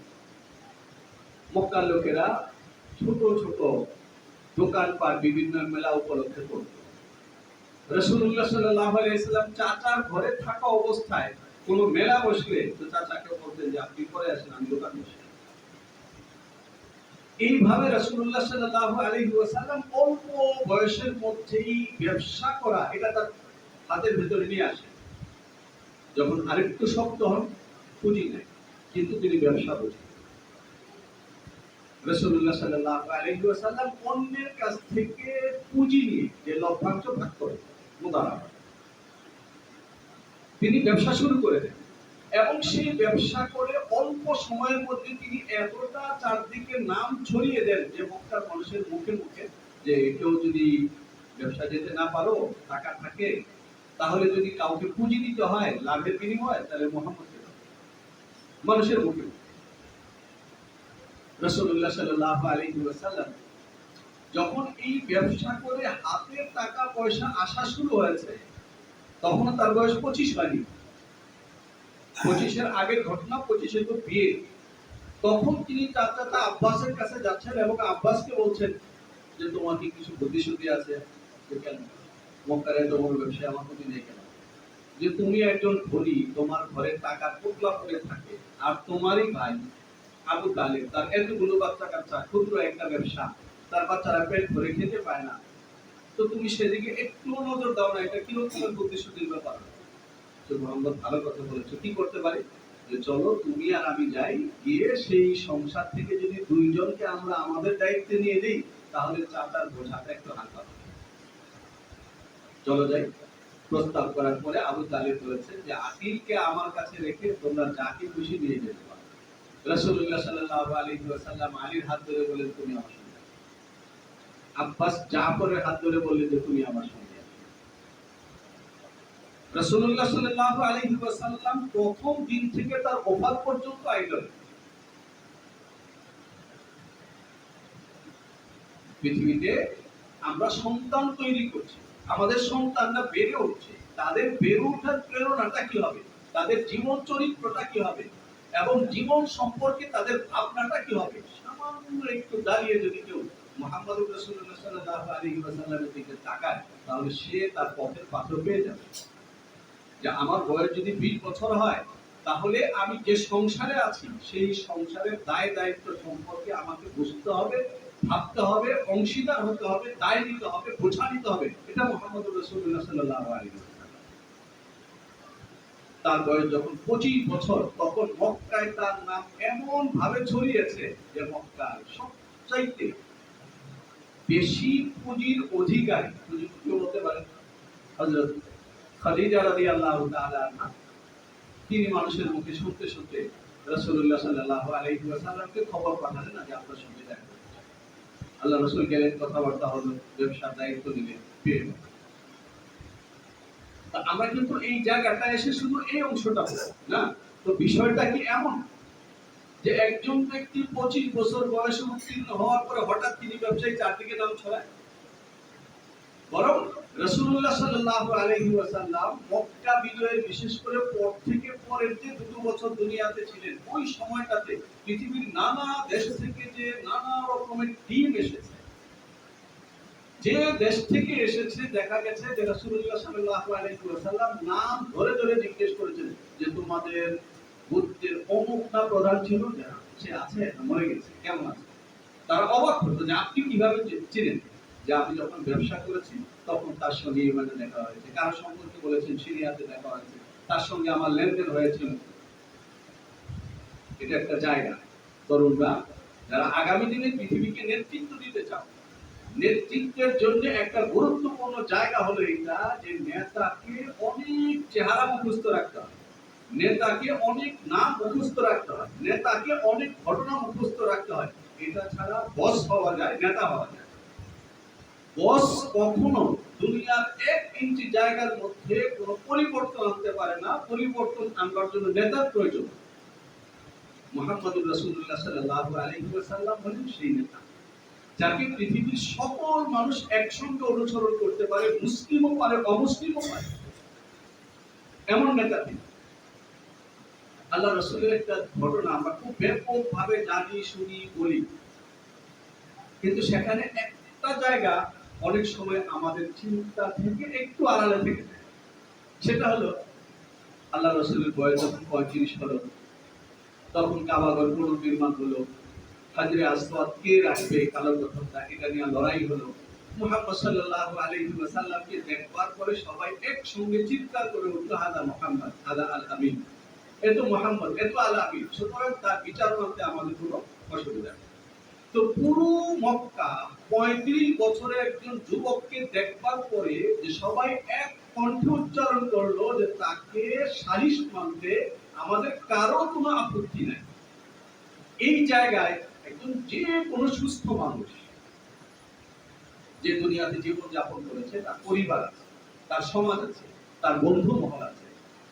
মক্কার লোকেরা ছোট ছোট দোকানপাট বিভিন্ন মেলা উপলক্ষে করত। রাসূলুল্লাহ সাল্লাল্লাহু আলাইহি ওয়াসাল্লাম চাচার ঘরে থাকা অবস্থায় কোন মেলা বসলে তো চাচাকে বলতেন যে আপনি পরে আসেন, আমি দোকান বসি। এইভাবে রাসূলুল্লাহ সাল্লাল্লাহু আলাইহি ওয়াসাল্লাম অল্প বয়সের মধ্যেই ব্যবসা করা এটা তার হাতের ভিতরে নিয়ে আসে। যখন আরেকটু শক্ত হন, পুঁজি নেই, কিন্তু তিনি ব্যবসা বুঝেন। রাসূলুল্লাহ সাল্লাল্লাহু আলাইহি ওয়াসাল্লাম অন্যের কাছ থেকে পুঁজি নিয়ে যে লভ্যাংশ ভাগ করে মুদারাবা, তিনি ব্যবসা শুরু করে দেন, এবং সেই ব্যবসা করে অল্প সময়ের মধ্যে তিনি এতটা চারদিকে নাম ছড়িয়ে দেন যে মক্কার মানুষের মুখে মুখে যে কেউ যদি ব্যবসা যেতে না পারো, টাকা থাকে, তাহলে যদি কাউকে পুঁজি দিতে হয় লাভের বিনিময়ে, তাহলে মোহাম্মদকে দাও। মানুষের মুখে রাসূলুল্লাহ সাল্লাল্লাহু আলাইহি ওয়াসাল্লাম যখন এই ব্যবসা করে হাতে টাকা পয়সা আসা শুরু হয়েছে, তখন তার বয়স 25 হয়নি। 25-এর আগের ঘটনা, 25-এ তো বিয়ে। তখন তিনি তার চাচা আব্বাসের কাছে যাচ্ছেন এবং আব্বাসকে বলছেন যে তোমার কি কিছু বুদ্ধিশুদ্ধি আছে? যে কেন মক্কার এত বড় ব্যবসায় আমার প্রতি নেই কেন? যে তুমি একজন ধনী, তোমার ঘরে টাকা পোটলা করে থাকে, আর তোমারই ভাই আবু তালেব, তার এতগুলো বাচ্চা কাচ্চা, ক্ষুদ্র একটা ব্যবসা, তার বাচ্চারা পেট ভরে খেতে পায় না, তো তুমি সেদিকে একটু নজর দাও না? এটা কিরকম বুদ্ধিশুদ্ধির ব্যাপার? তো মোহাম্মদ ভালো কথা বলেছে, কি করতে পারি? যে চলো তুমি আর আমি যাই, গিয়ে সেই সংসার থেকে যদি দুইজনকে আমরা আমাদের দায়িত্বে নিয়ে দিই, তাহলে চাচার বোঝাটা একটু হালকা হবে। চলো যাই। প্রস্তাব করার পরে আবু তালেব বলেছেন যে আকিলকে আমার কাছে রেখে তোমরা যাকে খুশি নিয়ে যেতে পারো। রাসূলুল্লাহ সাল্লাল্লাহু আলাইহি ওয়াসাল্লাম আলীর হাত ধরে বলেন তুমি আমার সঙ্গে। আব্বাস জাফরের হাত ধরে বললেন যে তুমি আমার সঙ্গে। রাসূলুল্লাহ সাল্লাল্লাহু আলাইহি ওয়াসাল্লাম প্রথম দিন থেকে তার ওফাত পর্যন্ত আইডল। পৃথিবীতে আমরা সন্তান তৈরি করছি, আমাদের সন্তানরা বেড়ে উঠছে, তাদের বেড়ে ওঠার প্রেরণাটা কি হবে, তাদের জীবন চরিত্রটা কি হবে, এবং জীবন সম্পর্কে তাদের ভাবনাটা কি হবে, সামান্য একটু দাঁড়িয়ে যদি কেউ মুহাম্মদুর রাসূলুল্লাহ সাল্লাল্লাহু আলাইহি ওয়াসাল্লামের দিকে তাকায়, তাহলে সে তার পথের পাথর পেয়ে যাবে। যে আমার বয়স যদি 20 বছর হয়, তাহলে আমি যে সংসারে আছি সেই সংসারের দায় দায়িত্ব সম্পর্কে আমাকে বুঝতে হবে, ভাবতে হবে, অংশীদার হতে হবে, দায় নিতে হবে, বোঝা নিতে হবে। এটা মুহাম্মদুর রাসূলুল্লাহ সাল্লাল্লাহু আলাইহি ওয়াসাল্লাম। তার বয়স যখন 25 বছর, তখন মক্কায় তার নাম এমন ভাবে ছড়িয়েছে যে মক্কার সবচাইতে বেশি পুঁজির অধিকারী, পুঁজি কেউ বলতে পারে হযরত খাদিজা রাদিয়াল্লাহু তাআলা আনহা, তিনি মানুষের মুখে শুনতে শুনতে রাসূলুল্লাহ সাল্লাল্লাহু আলাইহি ওয়াসাল্লামকে খবর পাঠালেন যে আপনার সঙ্গে দেখা করতে চাই। আল্লাহ রাসূল গেলেন, কথাবার্তা হলো, ব্যবসার দায়িত্ব নিলেন, পেয়ে গেলেন। তা আমরা কিন্তু এই জায়গাটা এসে শুধু এই অংশটা বলবো না, তো বিষয়টা কি এমন যে একজন ব্যক্তি 25 বছর বয়সে উত্তীর্ণ হওয়ার পরে হঠাৎ তিনি ব্যবসায়ী চারদিকে নাম ছড়ায়? বরং রাসূলুল্লাহ সাল্লাল্লাহু আলাইহি ওয়াসাল্লাম মক্কা বিজয়ের বিশেষ করে পর থেকে পরের যে 2 বছর দুনিয়াতে ছিলেন, ওই সময়টাতে পৃথিবীর নানা দেশ থেকে যে নানা রকমের টিম এসেছে, যে দেশ থেকে এসেছে, দেখা গেছে যে রাসূলুল্লাহ সাল্লাল্লাহু আলাইহি ওয়াসাল্লাম নাম ধরে ধরে জিজ্ঞেস করেছেন যে তোমাদের গোত্রের অমুক না প্রধান ছিল, না সে আছে না মরে গেছে, কেমন আছে? তারা অবাক হতো যে আপনি কিভাবে চিনেন? যে আমি যখন ব্যবসা করেছি তখন তার সঙ্গে ইমানে দেখা হয়েছে, কার সম্পর্কে বলেছেন সিরিয়াতে দেখা হয়েছে, তার সঙ্গে আমার লেনদেন হয়েছিল। এটা একটা জায়গা। তরুণরা যারা আগামী দিনে পৃথিবীকে নেতৃত্ব দিতে চাও, নেতৃত্বের জন্য একটা গুরুত্বপূর্ণ জায়গা হলো এটা, যে নেতাকে অনেক চেহারা মুখস্থ রাখতে হয়, নেতাকে অনেক নাম মুখস্থ রাখতে হয়, নেতাকে অনেক ঘটনা মুখস্থ রাখতে হয়। এটা ছাড়া বস হওয়া যায়, নেতা হওয়া যায়। বস কখনো দুনিয়ার 1 ইঞ্চি জায়গার মধ্যে কোনো পরিবর্তন আনতে পারে না। পরিবর্তন আনবার জন্য নেতার প্রয়োজন। মুহাম্মদুর রাসূলুল্লাহ সাল্লাল্লাহু আলাইহি ওয়াসাল্লাম হলেন সেই নেতা, যাকে পৃথিবীর সকল মানুষ একসঙ্গে অনুসরণ করতে পারে, মুসলিমও পারে, অমুসলিমও পারে, এমন নেতা তিনি। আল্লাহ রাসূলের একটা ঘটনা আমরা খুব ব্যাপকভাবে জানি, শুনি, বলি, কিন্তু সেখানে একটা জায়গা অনেক সময় আমাদের চিন্তা থেকে একটু আড়ালে থেকে যায়। সেটা হলো আল্লাহ রাসূলের বয়স যখন 35 হলো, তখন কাবাগর পুনর্নির্মাণ হলো, হাজরে আসওয়াদ কে রাখবে, কালো পাথরটা, এটা নিয়ে লড়াই হলো। মুহাম্মদ সাল্লাল্লাহু আলাইহি ওয়াসাল্লামকে দেখবার পরে সবাই একসঙ্গে চিৎকার করে উঠল, হাদা মুহাম্মদ, হাদা আল আমিন, এত মুহাম্মদ, এত আল আমিন। সুতরাং তার বিচার করতে আমাদের কোনো অসুবিধা নেই। তো পুরো মক্কা 35 বছরের একজন যুবককে দেখবার পরে যে সবাই এক কণ্ঠে উচ্চারণ করলো যে তাকে সালিশ মানতে আমাদের কারো কোনো আপত্তি নাই। এই জায়গায় একজন যে কোনো সুস্থ মানুষ, যে দুনিয়াতে জীবন যাপন করেছে, তার পরিবার আছে, তার সমাজ আছে, তার বন্ধু মহল আছে,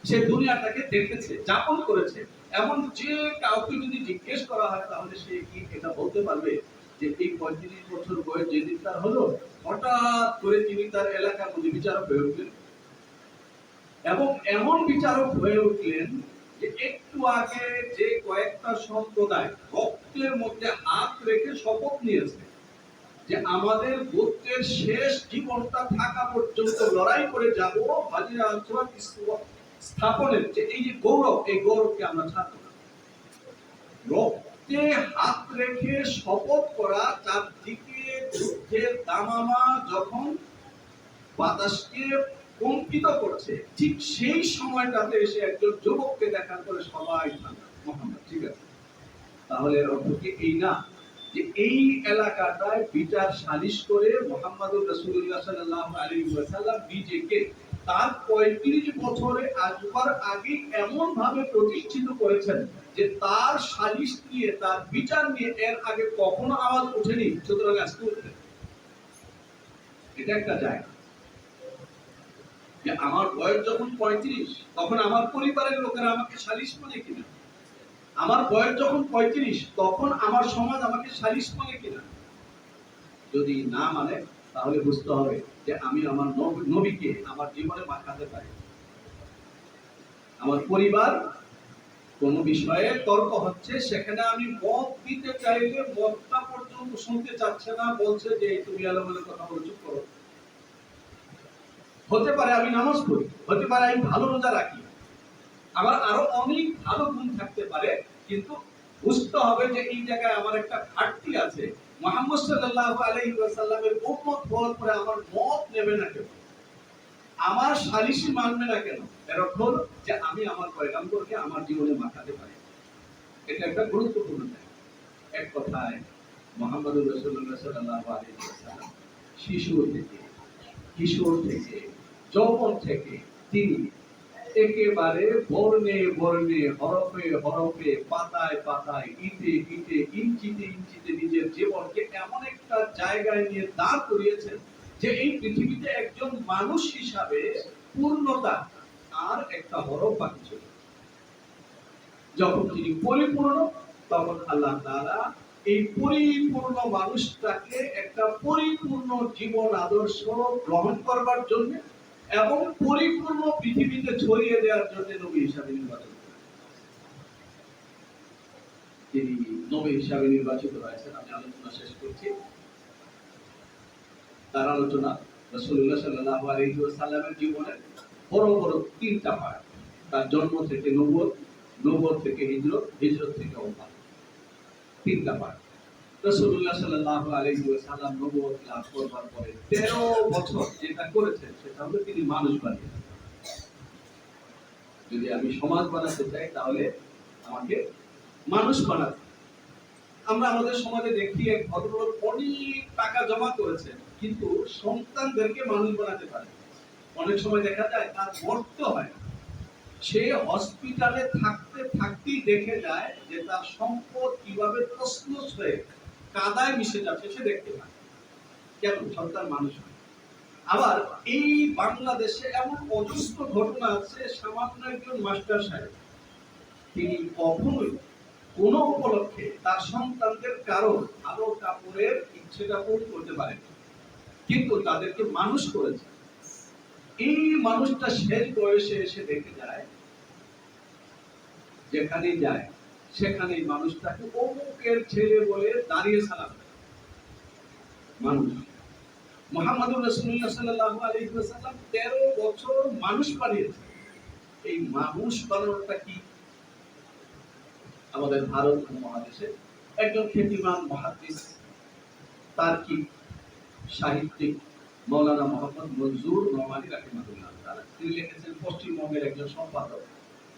সে দুনিয়াটাকে দেখেছে, যাপন করেছে। এমন যে কাউকে যদি জিজ্ঞেস করা হয় তাহলে সে কি এটা বলতে পারবে যে এই 35 বছর বয়স যেদিন তার হলো, হঠাৎ করে তিনি তার এলাকার মধ্যে বিচারক হয়ে উঠলেন, এবং এমন বিচারক হয়ে উঠলেন যে একটু আগে যে কয়েকটা সম্প্রদায় রক্তের মধ্যে হাত রেখে শপথ নিয়েছে যে আমাদের গোত্রের শেষ জীবনটা থাকা পর্যন্ত লড়াই করে যাব হাজিরা আলসুয়াত স্থাপনের যে এই যে গৌরব, এই গৌরবকে আমরা ছাড়ব না। রক্তে হাত রেখে শপথ করা, চারদিকে যুদ্ধের দামামা যখন বাতাসকে কম্পিত করছে, ঠিক সেই সময়টাতে এসে একজন যুবককে দেখার পরে সবাই ঠান্ডা, মোহাম্মদ ঠিক আছে। তাহলে অর্থ কি এই না যে এই এলাকাটায় বিচার সালিশ করে মুহাম্মদুর রাসূলুল্লাহ সাল্লাল্লাহু আলাইহি ওয়াসাল্লাম নিজেকে তার 35 বছরে আসবার আগে এমন ভাবে প্রতিষ্ঠিত করেছেন যে তার সালিশ নিয়ে, তার বিচার নিয়ে এর আগে কখনো আওয়াজ ওঠেনি, সুতরাং আজকে উঠবে। এটা একটা জায়গা যে আমার বয়স যখন 35 তখন আমার পরিবারের লোকেরা আমাকে সালিশ মানে কিনা, আমার বয়স যখন 35 তখন আমার সমাজ আমাকে সালিশ মানে কিনা। যদি না মানে তাহলে বুঝতে হবে যে আমি আমার নবীকে আমার জীবনে মাখাতে পারি। আমার পরিবার কোন বিষয়ে তর্ক হচ্ছে, সেখানে আমি মত দিতে চাইলে মতটা পর্যন্ত শুনতে চাচ্ছে না, বলছে যে তুমি আলমের কথা বলে চুপ করো। হতে পারে আমি নামাজ পড়ি, হতে পারে আমি ভালো রোজা রাখি, আমার আরো অনেক ভালো গুণ থাকতে পারে, কিন্তু বুঝতে হবে যে এই জায়গায় আমার একটা ঘাটতি আছে। মুহাম্মদ সাল্লাল্লাহু আলাইহি ওয়াসাল্লামের উম্মত হওয়ার পরে আমার মত নেবে না কেন, আমার সালিশি মানবে না কেন, এর অর্থ হলো যে আমি আমার পয়গাম্বরকে আমার জীবনে মাখাতে পারি। এটা একটা গুরুত্বপূর্ণ জায়গা। এক কথায় মুহাম্মদুর রাসূলুল্লাহ সাল্লাল্লাহু আলাইহি ওয়াসাল্লাম কিশোর থেকে যৌবন থেকে তিনি একেবারে বর্ণে বর্ণে, হরফে হরফে, পাতায় পাতায়, ইটে ইটে, ইঞ্চিতে ইঞ্চিতে নিজের জীবনকে এমন একটা জায়গায় নিয়ে দাঁড় করিয়েছেন যে এই পৃথিবীতে একজন মানুষ হিসাবে পূর্ণতা আর একটা হরফ বাকি ছিল। যখন তিনি পরিপূর্ণ, তখন আল্লাহ তাআলা এই পরিপূর্ণ মানুষটাকে একটা পরিপূর্ণ জীবন আদর্শ গ্রহণ করবার জন্য এবং পরিপূর্ণ পৃথিবীতে ছড়িয়ে দেওয়ার জন্য নবী হিসাবে নির্বাচন করেন। তিনি নবী হিসাবে নির্বাচিত হয়েছেন। আমি আলোচনা শেষ করছি। তার আলোচনা রাসূলুল্লাহ সাল্লাল্লাহু আলাইহি ওয়াসাল্লামের জীবনের বড় বড় তিনটা পার্ট। তার জন্ম থেকে নবুয়ত, নবুয়ত থেকে হিজরত, হিজরত থেকে ওফাত, তিনটা পার্ট। রাসূলুল্লাহ সাল্লাল্লাহু আলাইহি ওয়াসাল্লাম নবুয়ত লাভ করবার পরে 13 বছর যেটা করেছেন সেটা হলো তিনি মানুষ বানিয়েছেন। যদি আমি সমাজ বানাতে চাই তাহলে আমাকে মানুষ বানাতে। আমরা আমাদের সমাজে দেখি এক ভদ্রলোক অনেক টাকা জমা করেছেন কিন্তু সন্তানদেরকে মানুষ বানাতে পারে। অনেক সময় দেখা যায় তার মরতে হয় না, সে হসপিটালে থাকতে থাকতেই দেখে যায় যে তার সম্পদ কিভাবে তছনছ হয়ে কাদায় মিশে যাচ্ছে, সে দেখতে পায়। কেন? সন্তান মানুষ হয়। আবার এই বাংলাদেশে এমন অজস্র ঘটনা আছে, সামান্য একজন মাস্টার সাহেব তিনি কখনোই কোন উপলক্ষে তার সন্তানদের কারো আলো কাপড়ের ইচ্ছেটা পূরণ করতে পারেন, কিন্তু তাদেরকে মানুষ করেছে। এই মানুষটা শেষ বয়সে এসে দেখে যায়, যেখানে যায় সেখানে মানুষটাকে অমুকের ছেলে বলে দাঁড়িয়ে সালাম দেয়। মানুষ মুহাম্মদুর রাসূলুল্লাহ সাল্লাল্লাহু আলাইহি ওয়াসাল্লাম 13 বছর মানুষ বানিয়েছেন। এই মানুষ বানানোটা কি? আমাদের ভারত মহাদেশে একজন খ্যাতিমান মুহাদ্দিস, তার্কিক, সাহিত্যিক মাওলানা মোহাম্মদ মনজুর নোমানী রাহিমাহুল্লাহ তাআলা, তিনি লিখেছেন পশ্চিমবঙ্গের একজন সম্পাদক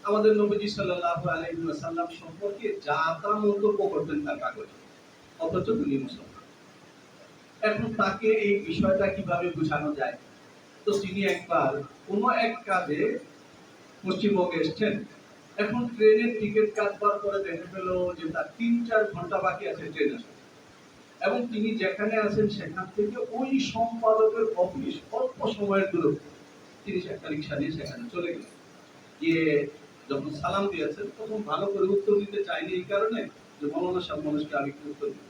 আমাদের নবীজি সাল্লাল্লাহু আলাইহি ওয়াসাল্লাম সম্পর্কে যা তা মন্তব্য করতেন তার কাগজে, অথচ তিনি মুসলমান। এখন তাকে এই বিষয়টা কিভাবে বোঝানো যায়? তো তিনি একবার কোনো এক কাজে পশ্চিমবঙ্গে এসেছেন, এখন ট্রেনের টিকিট কাটবার পরে দেখে পেল যে তার 3-4 ঘন্টা বাকি আছে ট্রেন আসতে। এবং তিনি যেখানে আছেন সেখান থেকে ওই সম্পাদকের অফিস অল্প সময়ের দূরত্ব। তিনি একটা রিক্সা নিয়ে সেখানে চলে গেলেন, গিয়ে যখন সালাম দিয়েছেন তখন ভালো করে উত্তর দিতে চাইনি এই কারণে যে মৌলানা সাহেব মানুষকে আগে একটু উত্তর দিন।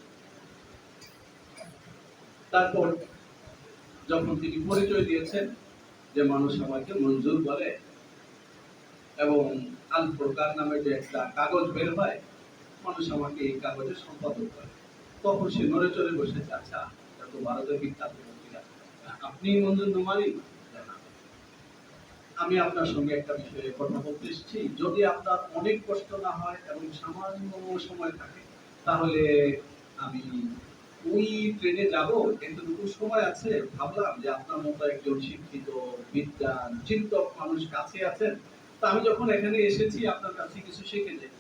তারপর যখন তিনি পরিচয় দিয়েছেন যে মানুষ আমাকে মঞ্জুর বলে এবং আল ফুরকান নামে যে একটা কাগজ বের হয়, মানুষ আমাকে এই কাগজের সম্পাদক করে, তখন সে নড়ে চড়ে বসেছে। আচ্ছা, এটা তো ভারতের বিখ্যাত পত্রিকা, আপনি মঞ্জুর নোমানী? আমি আপনার সঙ্গে একটা বিষয়ে কথা বলতে এসেছি, যদি আপনার অনেক কষ্ট না হয় এবং সামান্য সময় থাকে তাহলে আমি ওই ট্রেনে যাব, এতটুকু সময় আছে, ভাবলাম যে আপনার মতো একজন শিক্ষিত বিদ্যান চিন্তক মানুষ কাছে আছেন, তা আমি যখন এখানে এসেছি আপনার কাছে কিছু শিখে যাই,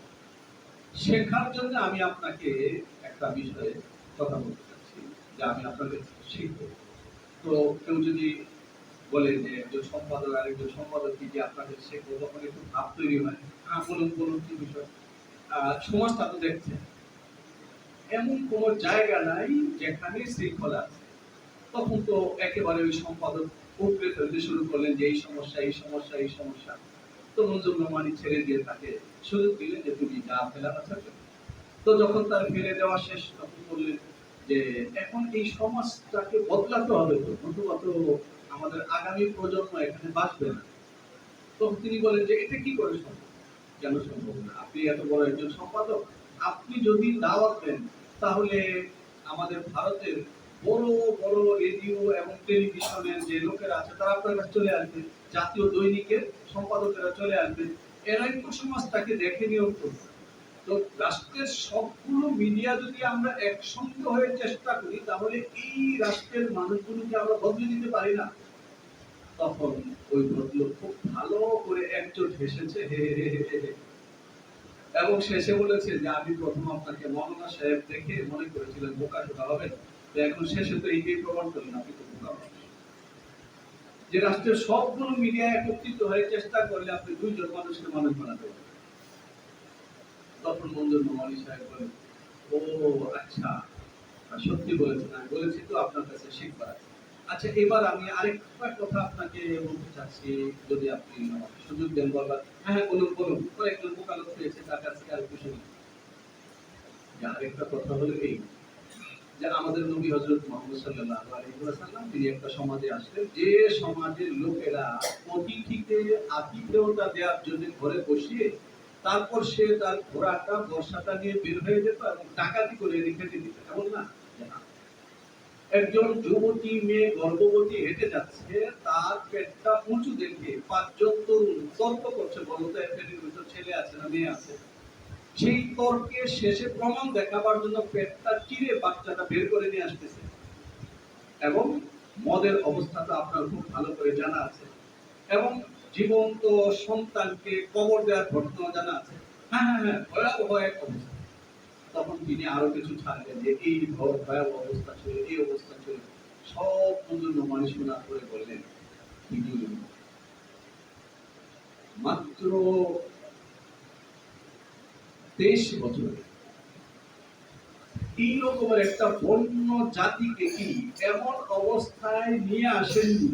শেখার জন্য আমি আপনাকে একটা বিষয়ে কথা বলতে চাচ্ছি যে আমি আপনাকে শিখবো। তো কেউ যদি বলেন যে একজন সম্পাদক আর একজন সম্পাদক কি যে আপনাদের শেখবো, তখন একটু ভাব তৈরি হয়, বলুন বলুন কি বিষয়। সমাজটা তো দেখছে এমন কোন জায়গা নাই যেখানে শৃঙ্খলা আছে, তখন তো একেবারে ওই সম্পাদক উপরে ফেলতে শুরু করলেন যে এই সমস্যা এই সমস্যা এই সমস্যা। তো মঞ্জুর নোমানী ছেড়ে দিয়ে তাকে সুযোগ দিলেন যে তুমি যা ফেলার আছে ফেলো। তো যখন তার ফেলে দেওয়া শেষ তখন বললেন যে এখন এই সমাজটাকে বদলাতে হবে, তো নতুবা তো আমাদের আগামী প্রজন্ম এখানে বাঁচবে না। তখন তিনি বলেন যে এটা কি করে সম্ভব? কেন সম্ভব না? আপনি এত বড় একজন সম্পাদক, আপনি যদি দাওয়াত দেন তাহলে আমাদের ভারতের বড় বড় রেডিও এবং টেলিভিশনের যে লোকেরা আছে তারা আপনার কাছে চলে আসবে, জাতীয় দৈনিকের সম্পাদকেরা চলে আসবে, এরাই তো সমাজটাকে দেখে নিয়ম করবে। তো রাষ্ট্রের সবগুলো মিডিয়া যদি আমরা একসঙ্গে হয়ে চেষ্টা করি তাহলে এই রাষ্ট্রের মানুষগুলোকে আমরা বদলে দিতে পারি না। তখন ওই ভদ্রলোক খুব ভালো করে একজোট হেসেছে, হে হে হে হে হে। এবং শেষে বলেছে যে আমি প্রথম আপনাকে মৌলানা সাহেব দেখে মনে করেছিলেন বোকা টোকা হবেন, তো এখন শেষে তো এইটাই প্রমাণ করলেন আপনি তো বোকা হবেন। যে রাষ্ট্রের সবগুলো মিডিয়া একত্রিত হয়ে চেষ্টা করলে আপনি দুইজন মানুষকে মানুষ বানাতে পারবেন। তখন মঞ্জুর নোমানী সাহেব বলেন, ও আচ্ছা, সত্যি বলেছেন, আমি বলেছি তো আপনার কাছে শিখবার আছে। আচ্ছা, এবার আমি আরেকটা কথা আপনাকে বলতে চাচ্ছি, যদি আপনি আমাকে সুযোগ দেন বলবার। হ্যাঁ হ্যাঁ, বলুন বলুন। একজন মোকালক পেয়েছে, তার কাছ থেকে আরেকটু শুনুন। আরেকটা কথা হলো এই যে আমাদের নবী হযরত মুহাম্মদ সাল্লাল্লাহু আলাইহি ওয়াসাল্লাম তিনি একটা সমাজে আসলেন, যে সমাজের লোকেরা অতিথিকে আতিথেয়তা দেওয়ার জন্য ঘরে বসিয়ে তারপর সে তার ঘোড়াটা বর্ষাটা নিয়ে বের হয়ে যেত এবং ডাকাতি করে রেখে দিত, এমন না? একজন যুবতী মেয়ে গর্ভবতী হেঁটে যাচ্ছে, তার পেটটা উঁচু দেখে পাঁচজন তরুণ তর্ক করছে, বলতে পেটের ভিতর ছেলে আছে না মেয়ে আছে। সেই তর্কে শেষে প্রমাণ দেখাবার জন্য পেটটা চিরে বাচ্চাটা বের করে নিয়ে আসতেছে। এবং মদের অবস্থাটা আপনার খুব ভালো করে জানা আছে, এবং জীবন্ত সন্তানকে কবর দেওয়ার ঘটনা জানা আছে। হ্যাঁ হ্যাঁ হ্যাঁ, ভয়াবহ এক অবস্থা। তখন তিনি আরো কিছু ছাড়লেন যে এই ভয়াবহ অবস্থা ছিল, এই অবস্থা ছিল, সব মঞ্জুর নোমানী শোনার করে বললেন তিনি মাত্র 23 বছরে এই রকমের একটা বন্য জাতিকে কি এমন অবস্থায় নিয়ে আসেননি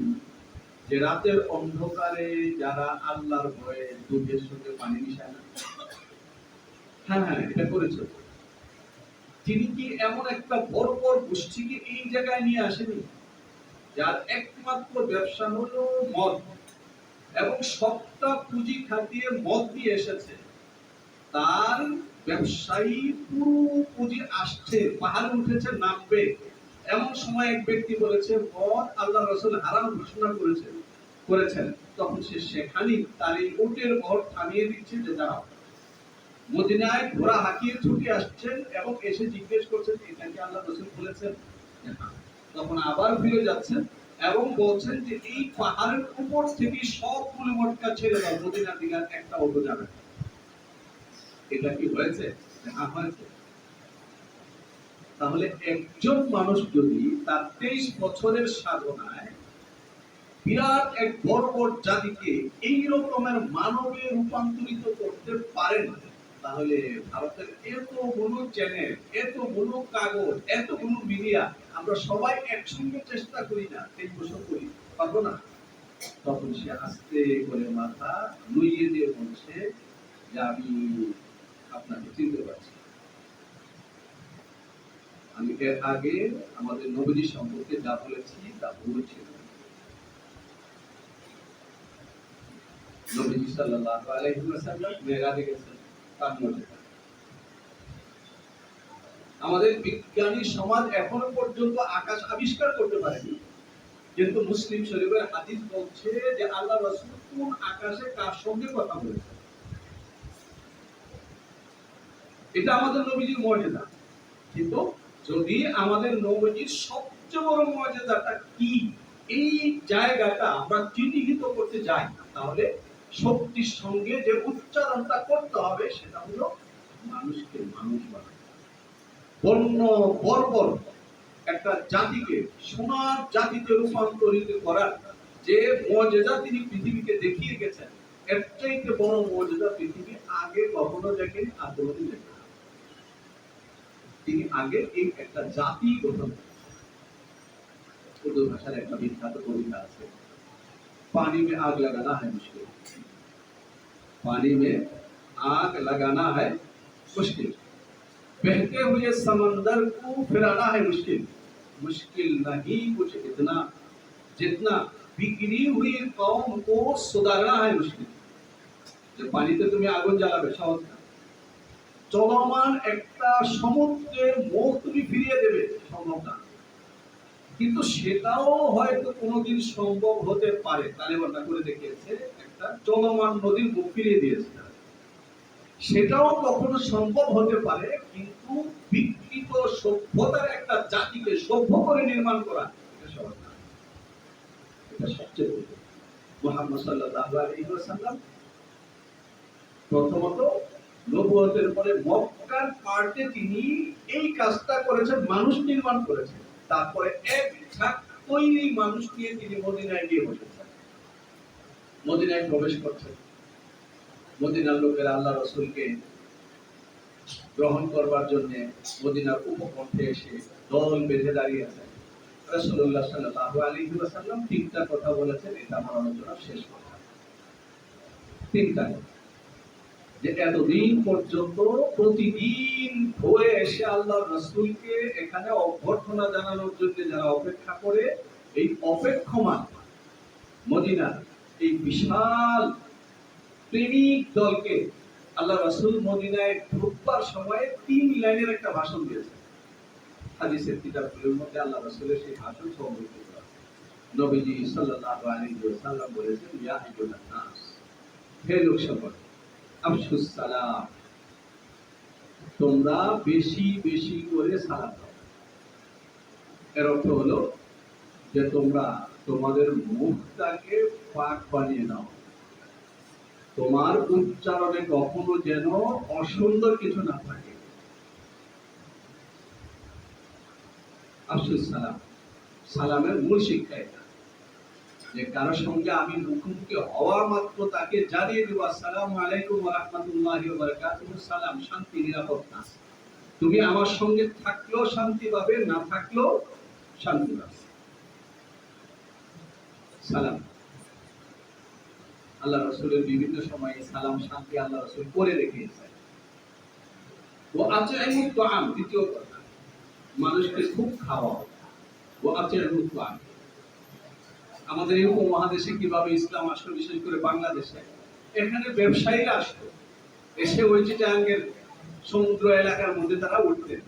যে রাতের অন্ধকারে যারা আল্লাহর ভয়ে দুধের সঙ্গে পানি মিশায় না? হ্যাঁ হ্যাঁ, এটা করেছে। তিনি কি এমন একটা বড় বড় গোষ্ঠীকে এই জায়গায় নিয়ে আসেনি যার একমাত্র ব্যবসা হলো মদ, এবং সবটা পুঁজি খাটিয়ে মদ দিয়ে এসেছে, তার ব্যবসায়ী পুরো পুঁজি আসছে, পাহাড়ে উঠেছে নামবে, এমন সময় এক ব্যক্তি বলেছে মদ আল্লাহ রাসূল হারাম ঘোষণা করেছেন, তখন সে সেখানেই তার এই উটের ঘর থামিয়ে দিচ্ছে যে দাঁড়াও। মদিনায় ঘোড়া হাঁকিয়ে ছুটে আসছেন এবং এসে জিজ্ঞেস করছেন এটা কি আল্লাহ রাসূল বলেছেন? তখন আবার ফিরে যাচ্ছেন এবং বলছেন যে এই পাহাড়ের উপর থেকে সবগুলো মটকা ছেড়ে দাও, মদিনার দিকে একটা অটো যাবে। এটা কি হয়েছে? হ্যাঁ হয়েছে। তাহলে একজন মানুষ যদি তার 23 বছরের সাধনায় বিরাট এক বড় বড় জাতিকে এই রকমের মানবে রূপান্তরিত করতে পারেন, তাহলে ভারতের এতগুলো চ্যানেল, এতগুলো কাগজ, এতগুলো মিডিয়া, আমরা সবাই একসঙ্গে চেষ্টা করি না, 3 বছর করি, পারবো না? তখন সে আস্তে করে মাথা নুইয়ে দিয়ে বলছে যে আমি আপনাকে চিনতে পারছি। আমি এর আগে আমাদের নবীজি সম্পর্কে যা বলেছি তা ভুল ছিল। নবীজি সাল্লাল্লাহু আলাইহি ওয়াসাল্লাম মেরাজে গেছেন, তার মর্যাদা। আমাদের বিজ্ঞানী সমাজ এখনো পর্যন্ত আকাশ আবিষ্কার করতে পারেনি, কিন্তু মুসলিম শরীফের হাদিস বলছে যে আল্লাহ রাসূল কোন আকাশে কার সঙ্গে কথা বলেছেন। এটা আমাদের নবীজির মর্যাদা। কিন্তু যদি আমাদের নবীজির সবচেয়ে বড় মর্যাদাটা কি, এই জায়গাটা আমরা চিহ্নিত করতে যাই, তাহলে শক্তির সঙ্গে যে উচ্চারণটা করতে হবে সেটা হলো মানুষকে মানুষ বানানো। বর্ণ বর্বর একটা জাতিকে সোনার জাতিতে রূপান্তরিত করার যে মর্যাদা তিনি পৃথিবীকে দেখিয়ে গেছেন, এর চাইতে বড় মর্যাদা পৃথিবী আগে কখনো দেখেনি, আর কোনোদিন দেখেনি। তিনি আগে এই একটা জাতি গঠন করেছেন। উর্দু ভাষার একটা বিখ্যাত কবিতা আছে, পানি মে আগ লাগানা है मुश्किल, पानी में आग लगाना है मुश्किल, बहते हुए समंदर को फिराना है मुश्किल, मुश्किल नहीं कुछ इतना जितना बिगड़ी हुई कौम को सुधारना है मुश्किल। যে পানিতে তুমি আগুন জ্বালাবে সহজ না, চলমান একটা সমুদ্রের মুখ তুমি ফিরিয়ে দেবে সম্ভব না, কিন্তু সেটাও হয়তো কোনোদিন সম্ভব হতে পারে। তালেবানরা করে দেখিয়েছে, একটা চলমান নদীর মুখ ফিরিয়ে দিয়েছে, সেটাও কখনো সম্ভব হতে পারে। কিন্তু বিকৃত সভ্যতার একটা জাতিকে সভ্য করে নির্মাণ করা এটা সহজ না। এটা সবচেয়ে বড়। মুহাম্মদ সাল্লাল্লাহু আলাইহি ওয়াসাল্লাম প্রথমত নবুয়তের পরে মক্কার পার্টে তিনি এই কাজটা করেছেন, মানুষ নির্মাণ করেছেন। তারপরে এক ঝাঁক তৈরি মানুষ নিয়ে তিনি মদিনায় গিয়ে বসেছেন, মদিনায় প্রবেশ করছেন। মদিনার লোকেরা আল্লাহ রাসূলকে গ্রহণ করবার জন্য মদিনার উপকণ্ঠে এসে দল বেঁধে দাঁড়িয়ে আছেন। রাসূলুল্লাহ সাল্লাল্লাহু আলাইহি ওয়াসাল্লাম 3টা কথা বলেছেন, এটা আমার আলোচনা শেষ কথা। 3টা যে এতদিন পর্যন্ত প্রতিদিন ভোরে এসে আল্লাহ রাসূলকে এখানে অভ্যর্থনা জানানোর জন্য যারা অপেক্ষা করে, এই অপেক্ষমান মদিনার এই বিশাল প্রেমিক দলকে আল্লাহ রাসূল মদিনায় ঢুকবার সময় 3 লাইনের একটা ভাষণ দিয়েছেন। হাদিসের কিতাবগুলোর মধ্যে আল্লাহ রাসূলের সেই ভাষণ সংরক্ষিত আছে। নবীজি সাল্লাল্লাহু আলাইহি ওয়াসাল্লাম বলেছেন, ইয়া আইয়ুহান নাস, হে লোক সকল, আফশুস সালাম, তোমরা বেশি বেশি করে সালাম দাও। এর অর্থ হলো যে তোমরা তোমাদের মুখটাকে পাক বানিয়ে নাও, তোমার উচ্চারণে কখনো যেন অসুন্দর কিছু না থাকে। আফশুস সালাম, সালামের মূল শিক্ষা এটা, যে কারোর সঙ্গে আমি মুখোমুখি হওয়া মাত্র তাকে জানিয়ে দেব, আসসালামু আলাইকুম ওয়া রাহমাতুল্লাহি ওয়া বারাকাতুহু, সালাম, শান্তি, নিরাপত্তা। তুমি আমার সঙ্গে থাকলেও শান্তি পাবে, না থাকলেও শান্তি পাবে। সালাম আল্লাহ রাসূলের বিভিন্ন সময়ে সালাম শান্তি আল্লাহ রাসূল করে রেখেছেন। ওয়া আতইমুত তাআম, দ্বিতীয় কথা, মানুষকে খুব খাওয়াও। ওয়া আতইমুত তাআম, আমাদের এই উপমহাদেশে কিভাবে ইসলাম আসলো, বিশেষ করে বাংলাদেশে, এখানে ব্যবসায়ীরা আসতো, এসে ওই চিটাঙ্গের সমুদ্র এলাকার মধ্যে তারা উঠতেন,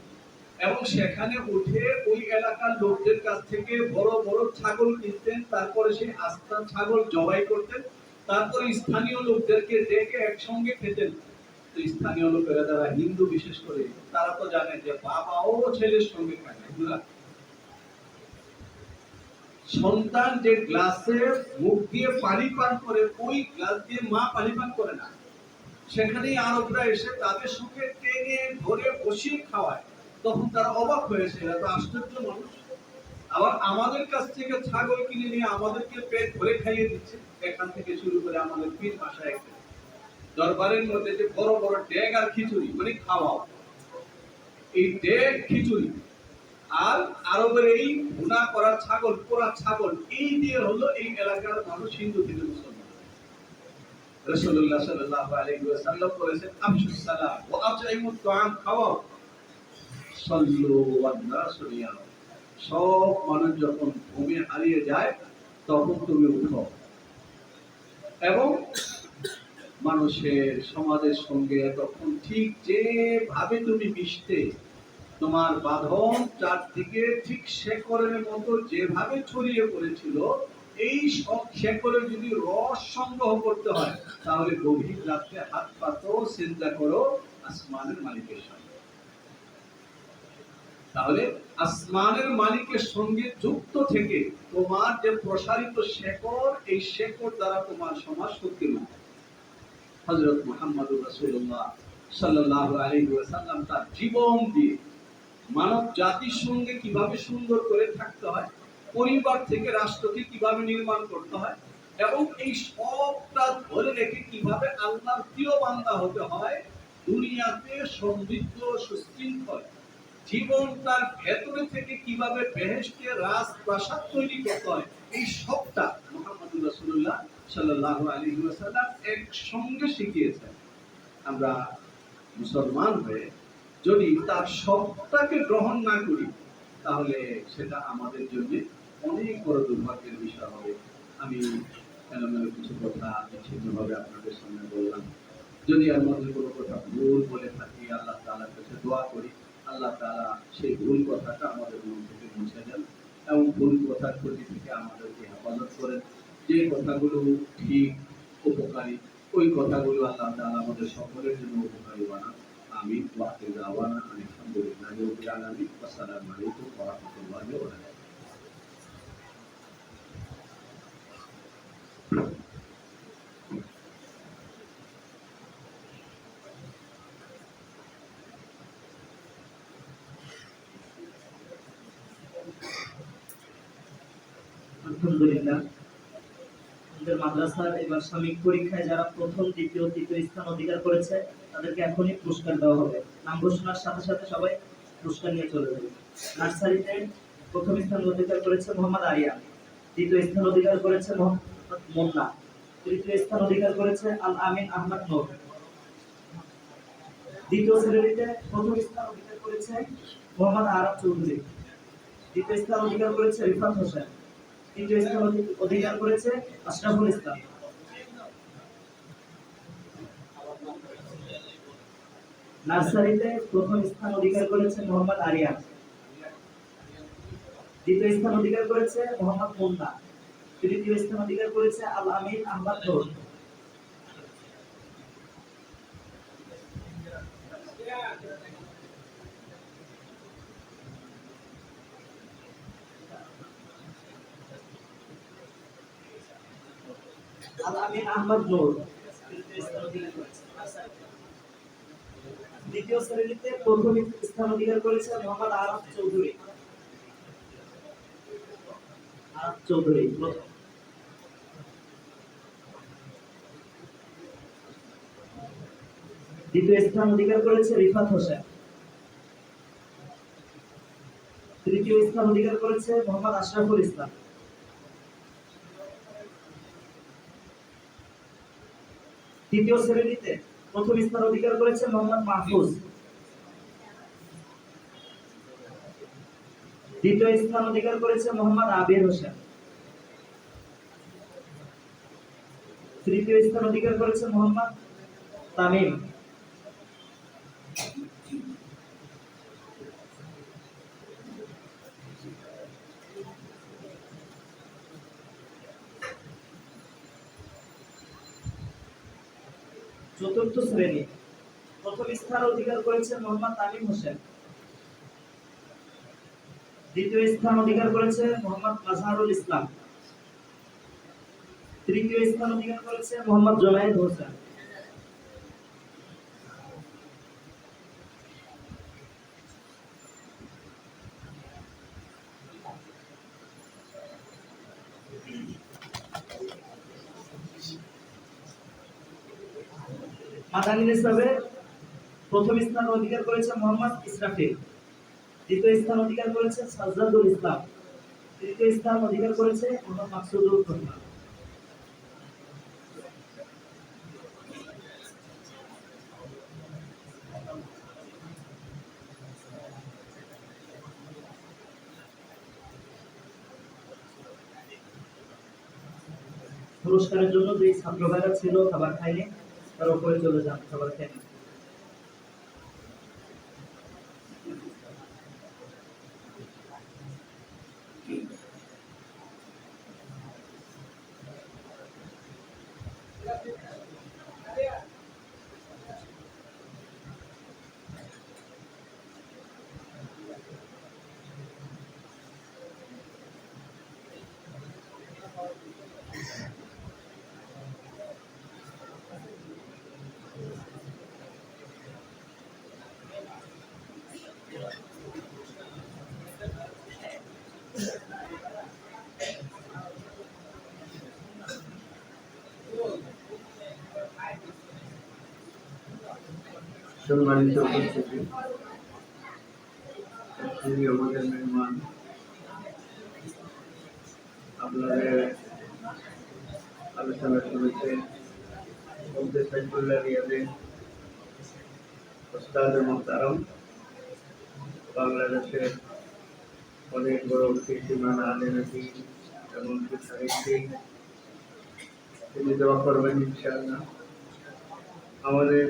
এবং সেখানে উঠে ওই এলাকার লোকদের কাছ থেকে বড় বড় ছাগল কিনতেন, তারপরে সেই আস্তা ছাগল জবাই করতেন, তারপরে স্থানীয় লোকদেরকে ডেকে একসঙ্গে খেতেন। তো স্থানীয় লোকেরা যারা হিন্দু বিশেষ করে, তারা তো জানেন যে বাবাও ছেলের সঙ্গে খায় না। সন্তান যে গ্লাসে মুখ দিয়ে পানি পান করে, ওই গ্লাস দিয়ে মা পানি পান করে না। সেখানেই আরবরা এসে তাদের সঙ্গে টেনে ধরে বসিয়ে খাওয়ায়। তখন তারা অবাক হয়েছে, এরা তো আশ্চর্য মানুষ। আবার আমাদের কাছ থেকে ছাগল কিনে নিয়ে আমাদেরকে পেট ভরে খাইয়ে দিচ্ছে। এখান থেকে শুরু করে আমাদের পীর ভাষায় দরবারের মধ্যে যে বড় বড় ডেক আর খিচুড়ি মানে খাওয়া, এই ডেক খিচুড়ি আর আরবের এই ভুনা করা ছাগল, পোড়া ছাগল, এই দিয়ে হলো এই এলাকার মানুষ হিন্দু থেকে মুসলমান। রাসূলুল্লাহ সাল্লাল্লাহু আলাইহি ওয়াসাল্লাম বলেছেন, আফশুস সালাম ওয়া আতইমুত তাআম, খাওয়াও, সাল্লু ওয়ান নাসু নিয়াম। সব মানুষ যখন ঘুমে হারিয়ে যায় তখন তুমি উঠো এবং মানুষের সমাজের সঙ্গে তখন ঠিক যেভাবে তুমি মিশতে, তোমার বাঁধন চারদিকে ঠিক শেকড়ের মতো যেভাবে ছড়িয়ে পড়েছিল, এই সব শেকড়ে যদি রস সংগ্রহ করতে হয় তাহলে গভীর রাত্রে হাত পাতো, চিন্তা করো আসমানের মালিকের সঙ্গে। তাহলে আসমানের মালিকের সঙ্গে যুক্ত থেকে তোমার যে প্রসারিত শেকড়, এই শেকড় দ্বারা তোমার সমাজ শক্তিমান। হযরত মুহাম্মদুর রাসূলুল্লাহ সাল্লাল্লাহু আলাইহি ওয়াসাল্লাম তার জীবন দিয়ে মানব জাতির সঙ্গে কিভাবে সুন্দর করে থাকতে হয়, পরিবার থেকে রাষ্ট্রকে কিভাবে নির্মাণ করতে হয় এবং এই সবটা ধরে রেখে কিভাবে আল্লাহর প্রিয় বান্দা হতে হয়, দুনিয়াতে সমৃদ্ধ সুশৃঙ্খল জীবন তার ভেতরে থেকে কিভাবে বেহেশতে রাজপ্রাসাদ তৈরি করতে হয়, এই সবটা মুহাম্মদুর রাসূলুল্লাহ সাল্লাল্লাহু আলাইহি ওয়াসাল্লাম একসঙ্গে শিখিয়েছেন। আমরা মুসলমান হয়ে যদি তার সবটাকে গ্রহণ না করি তাহলে সেটা আমাদের জন্য অনেক বড় দুর্ভাগ্যের বিষয় হবে। আমি এলোমেলো কিছু কথা বিচ্ছিন্নভাবে আপনাদের সামনে বললাম। যদি এর মধ্যে কোনো কথা ভুল বলে থাকি, আল্লাহ তাআলার কাছে দোয়া করি আল্লাহ তাআলা সেই ভুল কথাটা আমাদের মন থেকে মুছে দেন এবং ভুল কথার প্রতি থেকে আমাদেরকে হেফাজত করেন। যে কথাগুলো ঠিক, উপকারী, ওই কথাগুলো আল্লাহ তাআলা আমাদের সকলের জন্য উপকারী বানান। আমিন। ওয়া আখিরু দাওয়ানা আলহামদুলিল্লাহি রাব্বিল আলামিন। আসসালামু আলাইকুম ওয়া রাহমাতুল্লাহি ওয়া বারাকাতুহু। আলহামদুলিল্লাহ, আমাদের মাদ্রাসার এবার সাময়িক পরীক্ষায় যারা প্রথম, দ্বিতীয়, তৃতীয় স্থান অধিকার করেছে তাদেরকে এখনই পুরস্কার দেওয়া হবে। নাম ঘোষণার সাথে সাথে সবাই পুরস্কার নিয়ে চলে যাবে। নার্সারিতে প্রথম স্থান অধিকার করেছে মোহাম্মদ আরিয়ান, দ্বিতীয় স্থান অধিকার করেছে মোহাম্মদ মুন্না, তৃতীয় স্থান অধিকার করেছে আল আমিন আহমদ নূর। দ্বিতীয় শ্রেণীতে প্রথম স্থান অধিকার করেছে মোহাম্মদ আরাফ চৌধুরী, দ্বিতীয় স্থান অধিকার করেছে রিফাত হোসেন, তৃতীয় স্থান অধিকার করেছে আশরাফুল ইসলাম। নার্সারিতে প্রথম স্থান অধিকার করেছে মোহাম্মদ আরিয়ান, দ্বিতীয় স্থান অধিকার করেছে মোহাম্মদ মুন্না, তৃতীয় স্থান অধিকার করেছে আল আমিন আহমদ নূর। আল আমিন আহমদ নূর তৃতীয় স্থান অধিকার করেছে। দ্বিতীয় শ্রেণীতে প্রথম স্থান অধিকার করেছে মোহাম্মদ আরাফ চৌধুরী। আরাফ চৌধুরী প্রথম। দ্বিতীয় স্থান অধিকার করেছে রিফাত হোসেন, তৃতীয় স্থান অধিকার করেছে মোহাম্মদ আশরাফুল ইসলাম। তৃতীয় শ্রেণীতে প্রথম স্থান অধিকার করেছে মোহাম্মদ মাহফুজ, দ্বিতীয় স্থান অধিকার করেছে মোহাম্মদ আবির হোসেন, তৃতীয় স্থান অধিকার করেছে মোহাম্মদ তামিম, চতুর্থ শ্রেণী প্রথম স্থান অধিকার করেছে মোহাম্মদ তামিম হোসেন, দ্বিতীয় স্থান অধিকার করেছে মোহাম্মদ মাজহারুল ইসলাম, তৃতীয় স্থান অধিকার করেছে মোহাম্মদ জুনায়েদ হোসেন। মাদানী নিসাবে প্রথম স্থান অধিকার করেছে মোহাম্মদ ইসরাফিল, দ্বিতীয় স্থান অধিকার করেছে সাজ্জাদুল ইসলাম, তৃতীয় স্থান অধিকার করেছে মোহাম্মদ মাকসুদুর রহমান। পুরস্কারের জন্য যে ছাত্র ভাইরা ছিল খাবার খায়নি, তার উপরে চলে যান খাবার খায়নি। সম্মানিত উপস্থিতি, যিনি আমাদের মেহমান, আপনাদের আলোচনা শুনেছেন মুফতি সাইফুল্লাহ রিয়াদে ওস্তাদ মোহতারম, বাংলাদেশের অনেক বড় কীর্তিমান আলেম এবং সাহিত্যিক। তিনি দোয়া করবেন ইনশাআল্লাহ। আমাদের